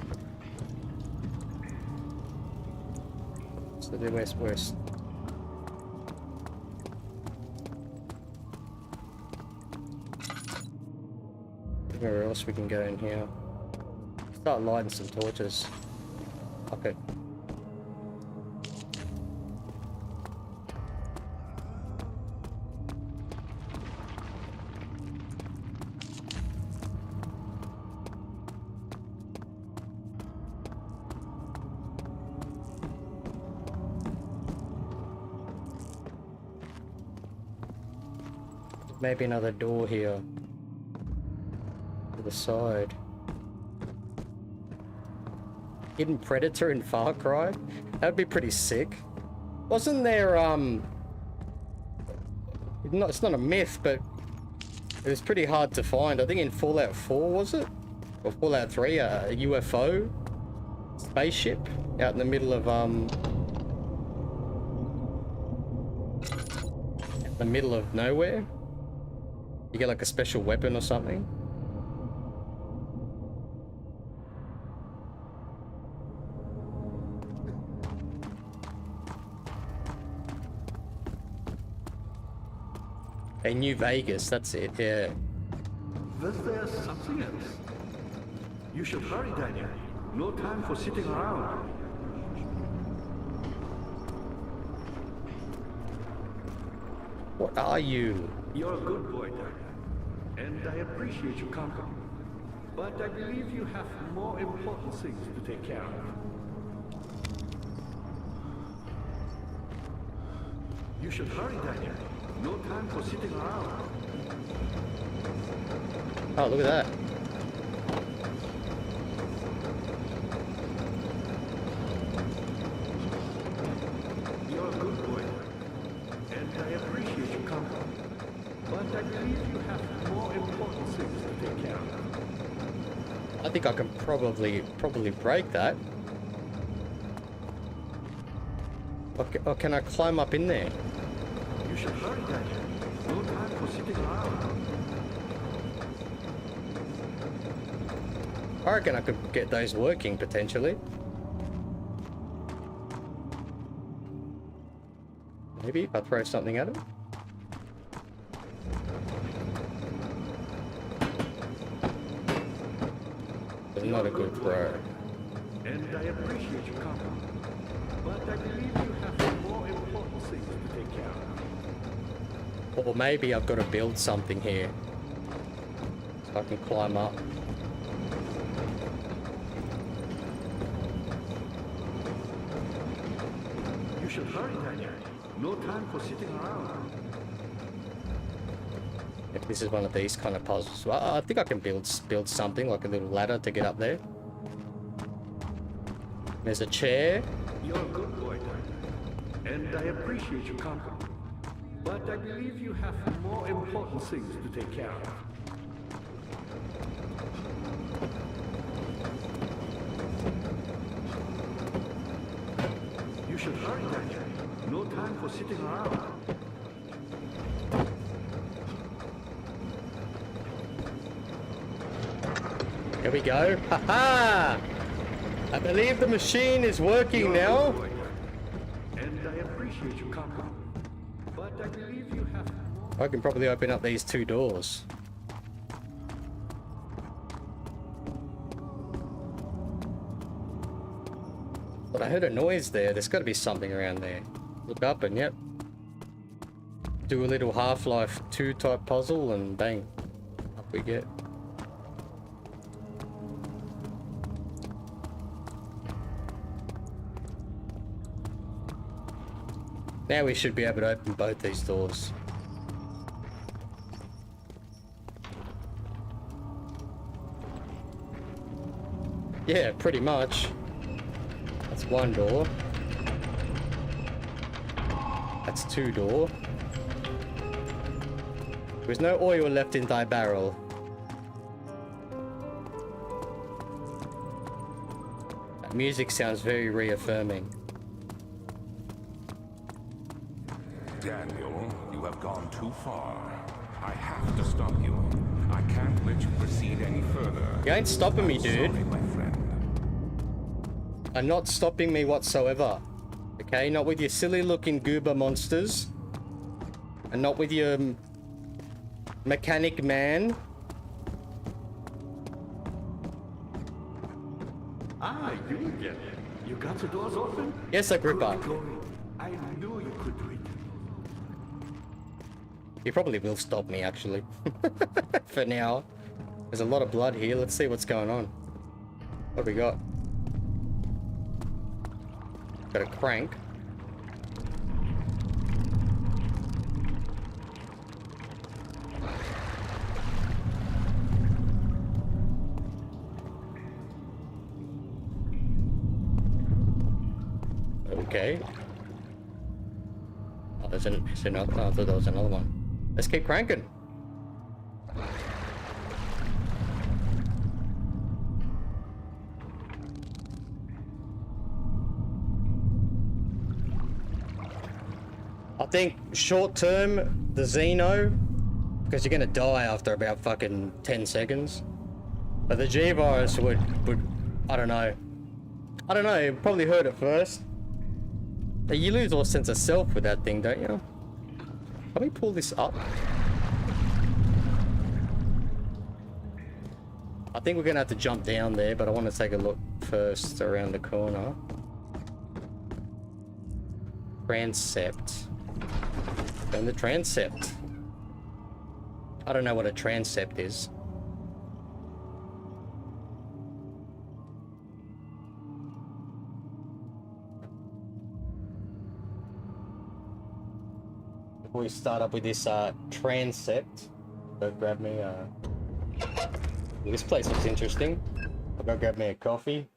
So the west. Where else we can go in here? Start lighting some torches. Okay. Maybe another door here. To the side. Hidden Predator in Far Cry? That'd be pretty sick. Wasn't there, it's not a myth, but it was pretty hard to find. I think in Fallout 4, was it? Or Fallout 3, a UFO spaceship out in the middle of, nowhere. You get like a special weapon or something. Hey, New Vegas, that's it, yeah. Was there something else? You should hurry, Daniel. No time for sitting around. What are you? You're a good boy, Daniel. And I appreciate your company. But I believe you have more important things to take care of. You should hurry, Daniel. No time for sitting around. Oh, look at that. I think I can probably break that. Or can I climb up in there? You should hurry, Daniel. No time for sitting around. I reckon I could get those working potentially. Maybe if I throw something at him. It's not a good throw. And I appreciate your comment. But I believe you have more important things to take care of. Or maybe I've got to build something here. So I can climb up. You should hurry, Daniel. No time for sitting around. If this is one of these kind of puzzles. Well, I think I can build something like a little ladder to get up there. There's a chair. You're a good boy, Daniel. And I appreciate your company. But I believe you have more important things to take care of. You should hurry, Daniel. No time for sitting around. Here we go. Ha-ha! I believe the machine is working now. And I appreciate your company. But I believe you have more. I can probably open up these two doors. But I heard a noise there. There's got to be something around there. Look up and yep. Do a little Half-Life 2 type puzzle and bang. Up we get. Now we should be able to open both these doors. Yeah, pretty much. That's one door. That's two door. There's no oil left in thy barrel. That music sounds very reaffirming. Daniel, you have gone too far. I have to stop you. I can't let you proceed any further. You ain't stopping me, dude. Sorry, my friend. Are not stopping me whatsoever. Okay, not with your silly looking goober monsters. And not with your mechanic man. Ah, you again. You got the doors open? Yes, Agrippa. Good going. I knew you could do it. He probably will stop me, actually. For now. There's a lot of blood here. Let's see what's going on. What have we got? Got a crank. Okay. Oh, there's another. Oh, I thought there was another one. Let's keep cranking. I think short term, the Xeno, because you're gonna die after about fucking 10 seconds. But the G-Virus would, I don't know. I don't know, you probably heard it first. You lose all sense of self with that thing, don't you? Let me pull this up. I think we're gonna have to jump down there, but I want to take a look first around the corner. Transept. And the transept. I don't know what a transept is. Before we start up with this transept, go grab me this place looks interesting. I'll go grab me a coffee.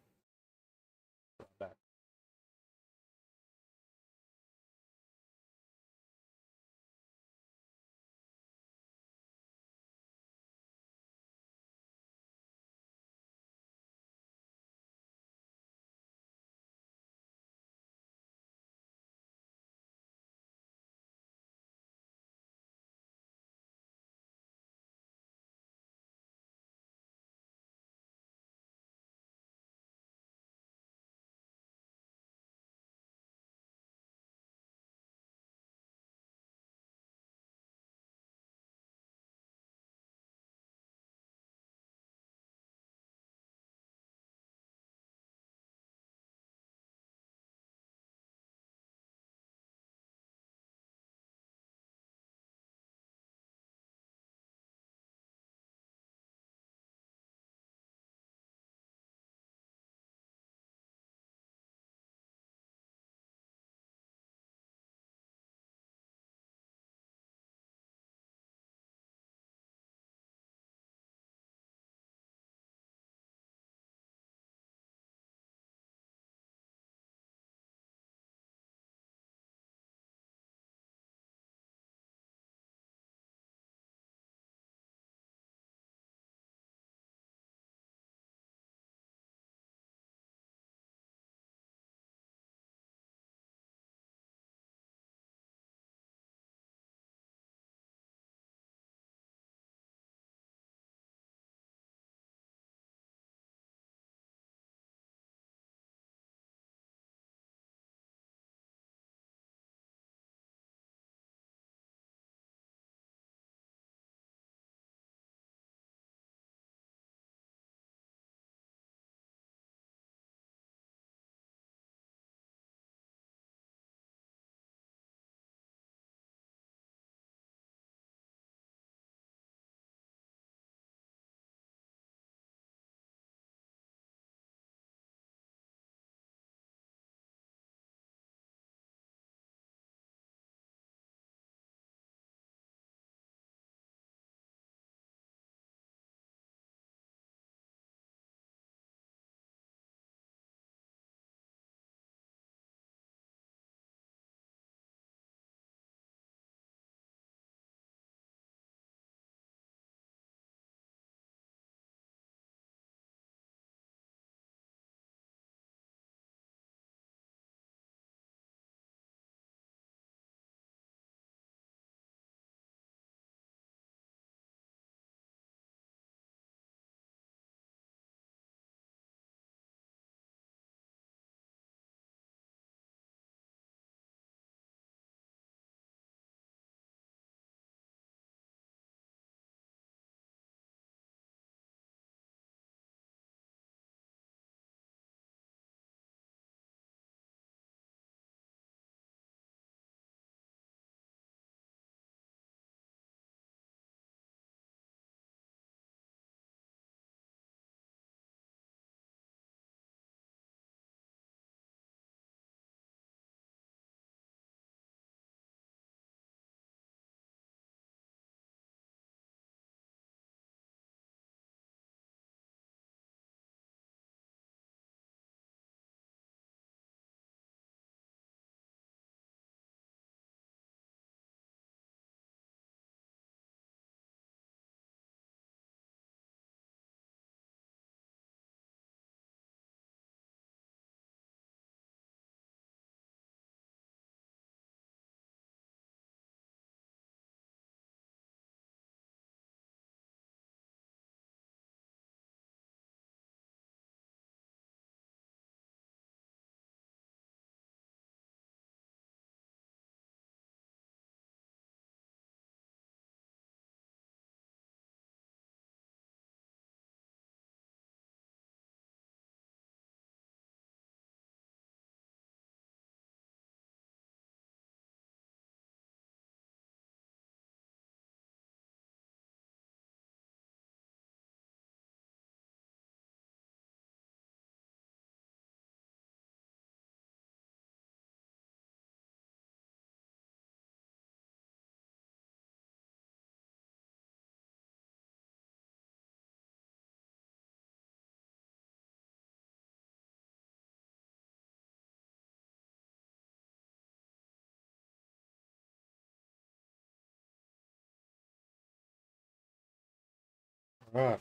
Alright.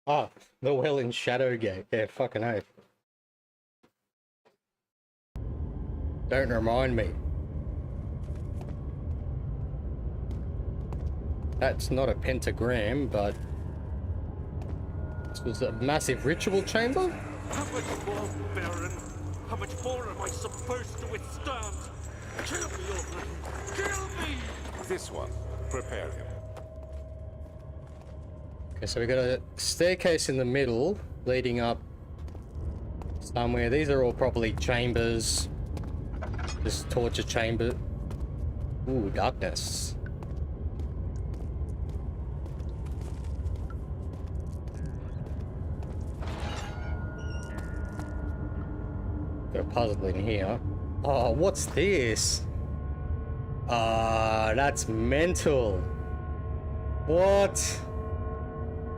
Ah, the well in Shadowgate. Yeah, fucking oath. Don't remind me. That's not a pentagram, but this was a massive ritual chamber? How much more, Baron? How much more am I supposed to withstand? Kill me already! Kill me! This one, prepare him. Okay, so we got a staircase in the middle leading up somewhere. These are all probably chambers. Just torture chamber. Ooh, darkness. Got a puzzle in here. Oh, what's this? Ah, that's mental. What?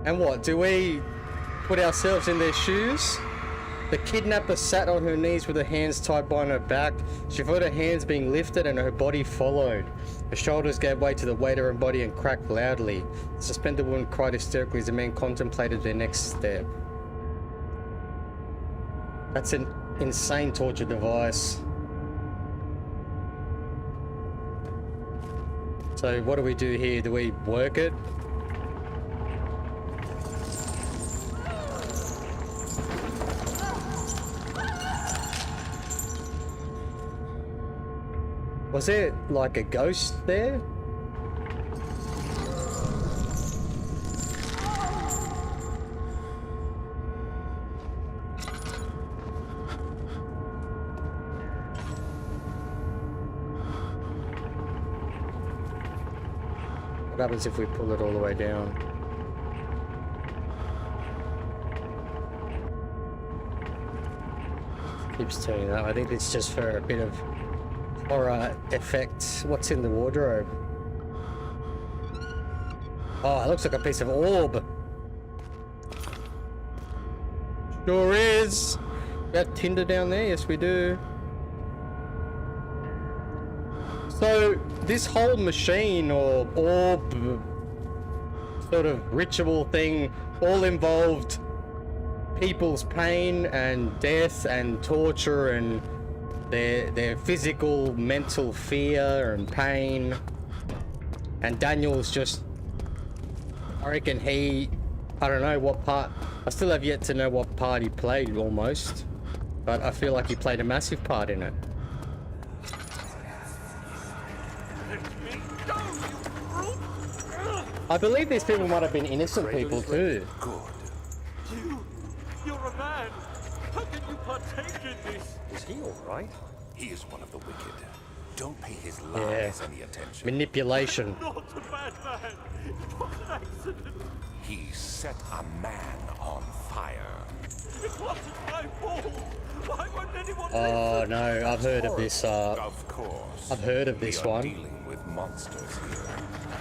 And what, do we put ourselves in their shoes? The kidnapper sat on her knees with her hands tied behind her back. She felt her hands being lifted and her body followed. Her shoulders gave way to the weight of her body and cracked loudly. The suspended woman cried hysterically as the man contemplated their next step. That's an insane torture device. So what do we do here? Do we work it? Was there like a ghost there? What happens if we pull it all the way down? Keeps turning that. I think it's just for a bit of horror effect. What's in the wardrobe? Oh, it looks like a piece of orb. Sure is. We got tinder down there. Yes, we do. So this whole machine or orb sort of ritual thing all involved people's pain and death and torture and their physical, mental fear and pain. And Daniel's just, I reckon I don't know what part, I still have yet to know what part he played almost, but I feel like he played a massive part in it. I believe these people might have been innocent people too. Good. You're a man! How can you partake in this? Is he all right? He is one of the wicked. Don't pay his lies any attention. Manipulation. Not a bad man! It was an accident! He set a man on fire. It wasn't my fault! Why won't anyone Oh listen? no, I've heard of this. Of course. I've heard of this We are one. dealing with monsters here.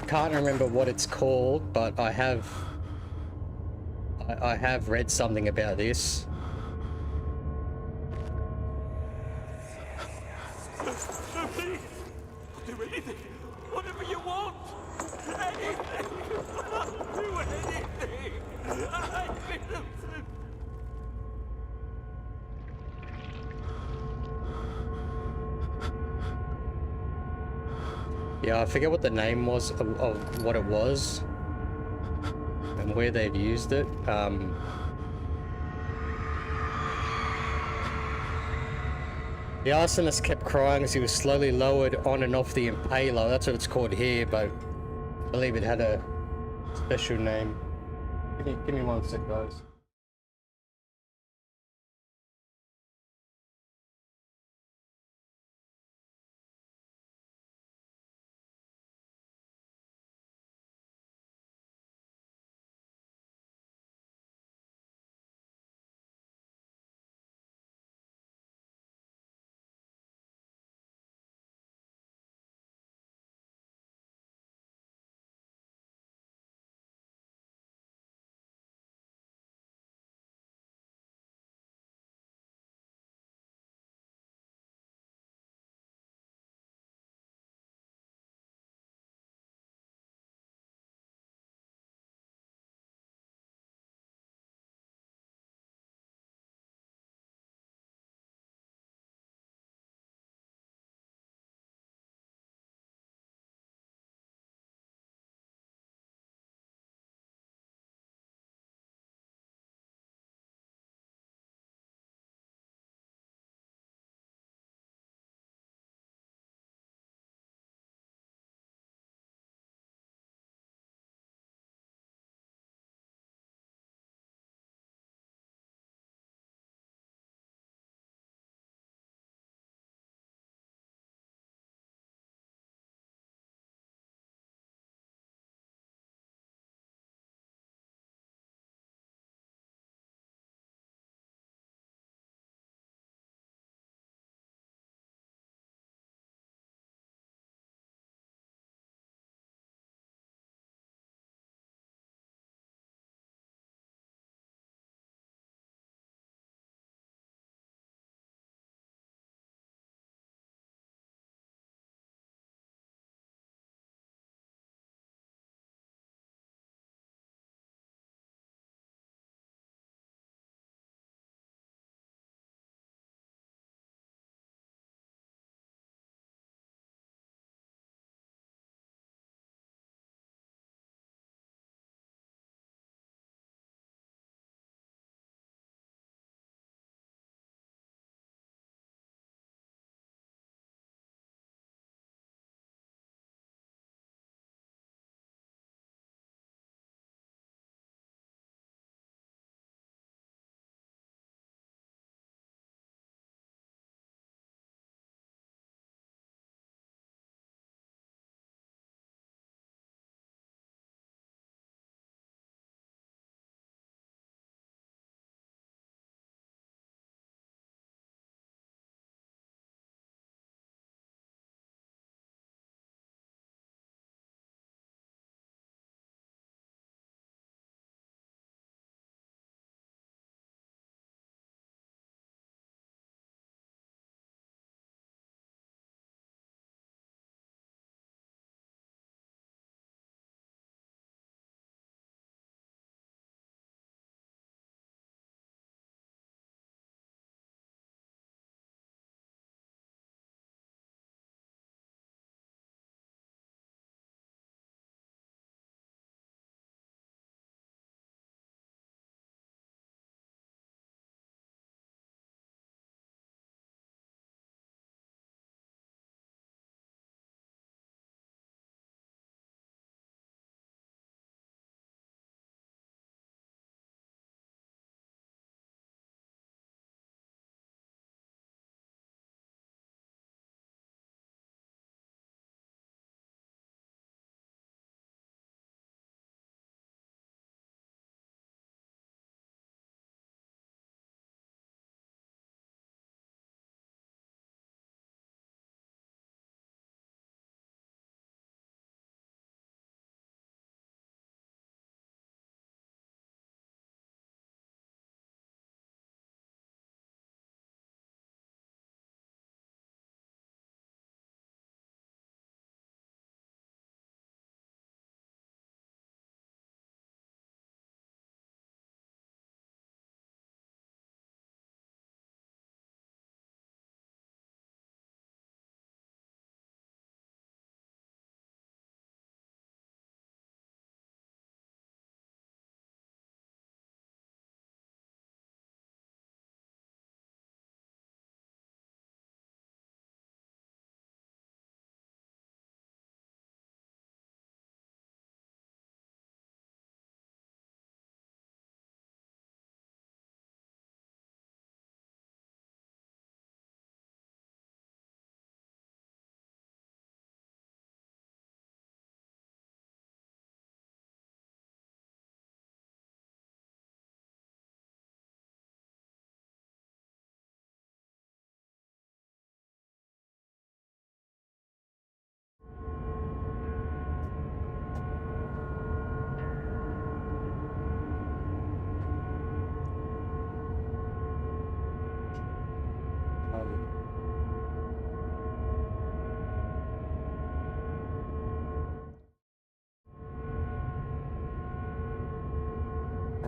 Can't remember what it's called, but I have read something about this. No, please! I'll do anything! Whatever you want! Anything! I'll do anything! I'm innocent! Yeah, I forget what the name was of what it was and where they've used it. The arsonist kept crying as he was slowly lowered on and off the impaler. That's what it's called here, but I believe it had a special name. Give me 1 sec, guys.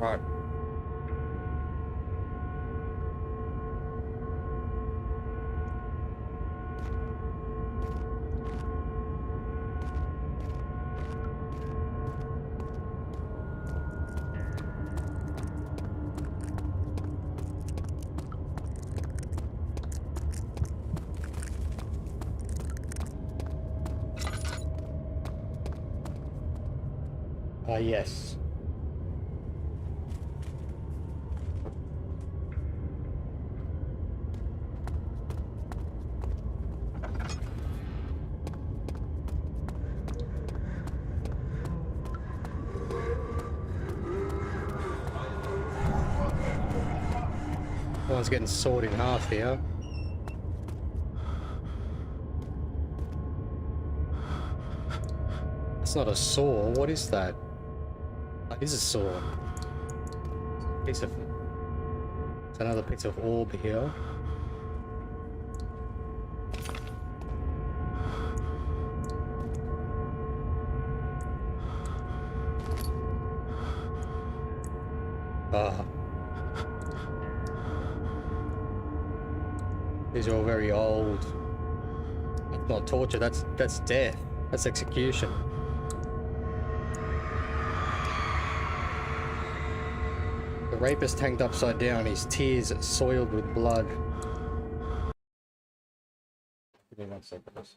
Right. Yes. One's getting sawed in half here. It's not a saw. What is that? That is a saw. Piece of. It's another piece of orb here. Ah. These are all very old. That's not torture. That's death. That's execution. The rapist hanged upside down, his tears soiled with blood. Give me 1 second.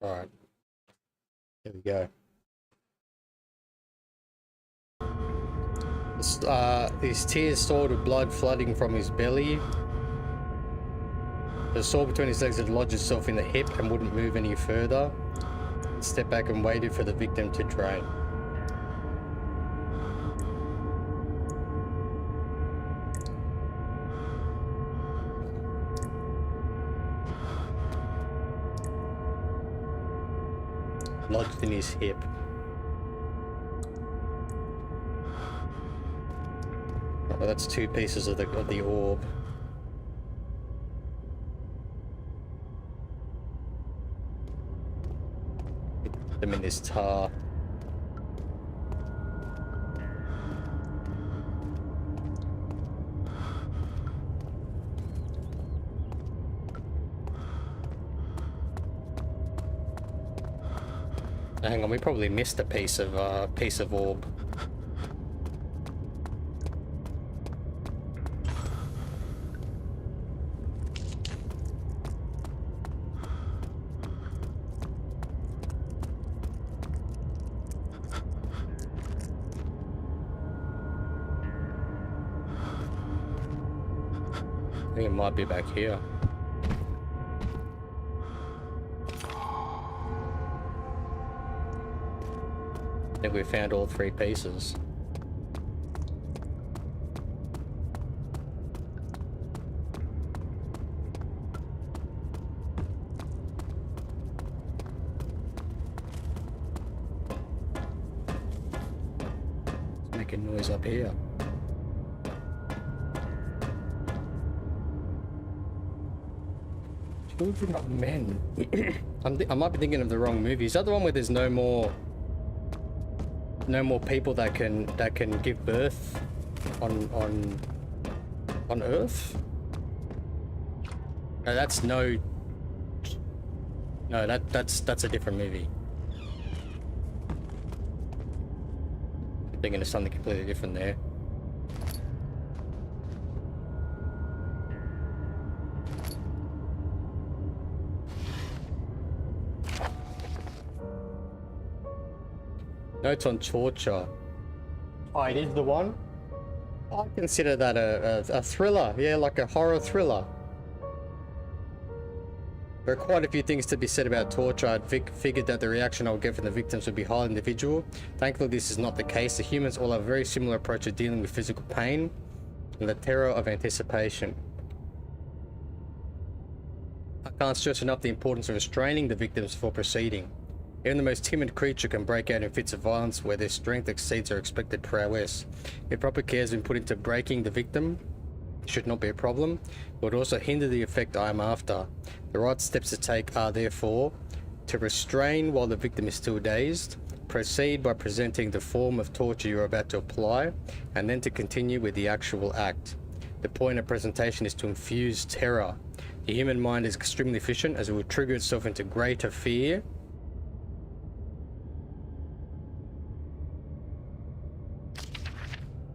Alright. Here we go. These tears soiled with blood flooding from his belly. The saw between his legs had lodged itself in the hip and wouldn't move any further. He stepped back and waited for the victim to drain. Lodged in his hip. Well, that's 2 pieces of the orb. Put them in this tar. Hang on, we probably missed a piece of orb. I think it might be back here. I think we found all 3 pieces. making noise up here? Children of men. I might be thinking of the wrong movie. Is that the one where there's no more people that can give birth on Earth? No, that's that's a different movie. I'm thinking of something completely different there. Notes on torture. Oh, it is the one? I consider that a thriller. Yeah, like a horror thriller. There are quite a few things to be said about torture. I'd figured that the reaction I would get from the victims would be highly individual. Thankfully, this is not the case. The humans all have a very similar approach to dealing with physical pain and the terror of anticipation. I can't stress enough the importance of restraining the victims before proceeding. Even the most timid creature can break out in fits of violence where their strength exceeds their expected prowess. If proper care has been put into breaking the victim, it should not be a problem. It would also hinder the effect I am after. The right steps to take are therefore to restrain while the victim is still dazed, proceed by presenting the form of torture you are about to apply, and then to continue with the actual act. The point of presentation is to infuse terror. The human mind is extremely efficient as it will trigger itself into greater fear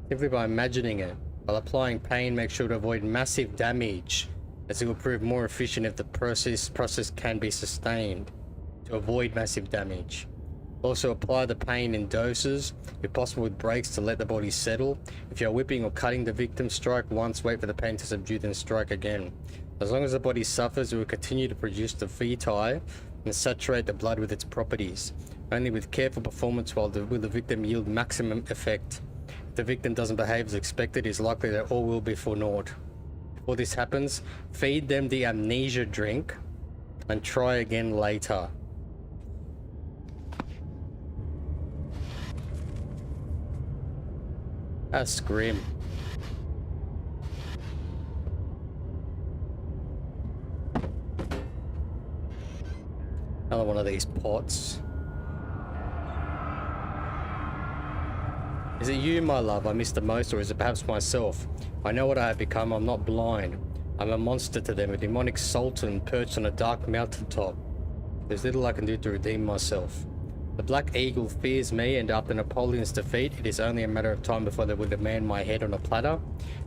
simply by imagining it. While applying pain, make sure to avoid massive damage, as it will prove more efficient if the process can be sustained. To avoid massive damage. Also apply the pain in doses, if possible with breaks to let the body settle. If you are whipping or cutting the victim, strike once, wait for the pain to subdue, then strike again. As long as the body suffers, it will continue to produce the feti and saturate the blood with its properties. Only with careful performance will the victim yield maximum effect. If the victim doesn't behave as expected, it is likely that all will be for naught. Before this happens, feed them the amnesia drink and try again later. That's grim. Another one of these pots. Is it you, my love, I miss the most, or is it perhaps myself? I know what I have become. I'm not blind. I'm a monster to them, a demonic sultan perched on a dark mountaintop. There's little I can do to redeem myself. The Black Eagle fears me, and after Napoleon's defeat, it is only a matter of time before they will demand my head on a platter.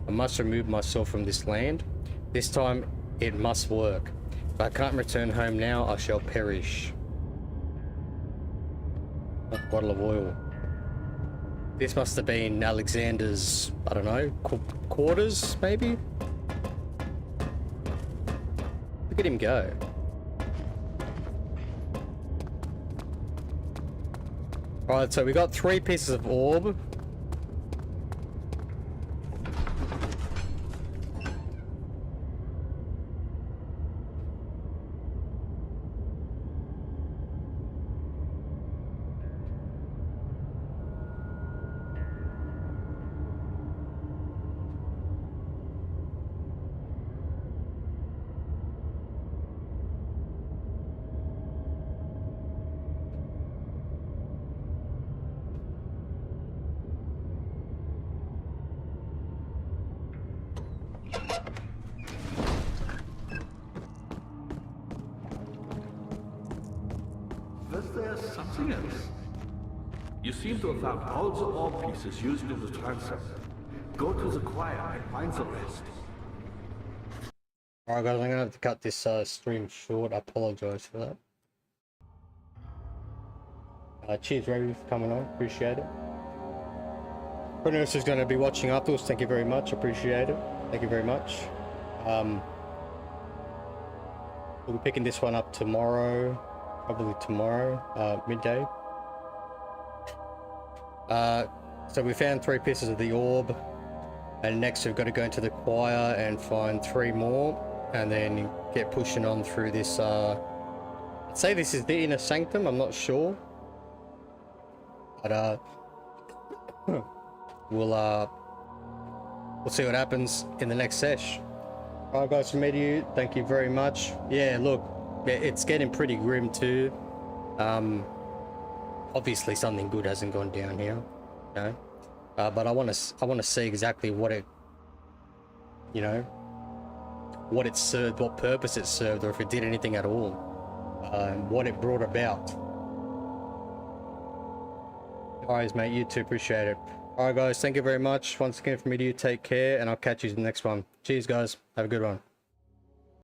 I must remove myself from this land. This time, it must work. If I can't return home now, I shall perish. A bottle of oil. This must have been Alexander's, I don't know, quarters, maybe? Look at him go. Alright, so we got 3 pieces of orb. Was there something else? You seem to have found all the orb pieces used in the transept. Go to the choir and find the rest. Alright guys, I'm gonna have to cut this stream short. I apologize for that. Cheers Ravi for coming on, appreciate it. Everyone else who's going to be watching afterwards, thank you very much, appreciate it. Thank you very much. We'll be picking this one up tomorrow, probably tomorrow, midday. So we found 3 pieces of the orb, and next we've got to go into the choir and find 3 more, and then get pushing on through this. I'd say this is the inner sanctum, I'm not sure, but we'll see what happens in the next sesh. Alright guys, from me to you, thank you very much. Yeah, look, it's getting pretty grim too. Obviously something good hasn't gone down here, you know. But I want to see exactly what it, you know, what it served, what purpose it served, or if it did anything at all, what it brought about. Alright mate, you too, appreciate it. Alright guys, thank you very much once again. From me to you, take care, and I'll catch you in the next one. Cheers guys, have a good one.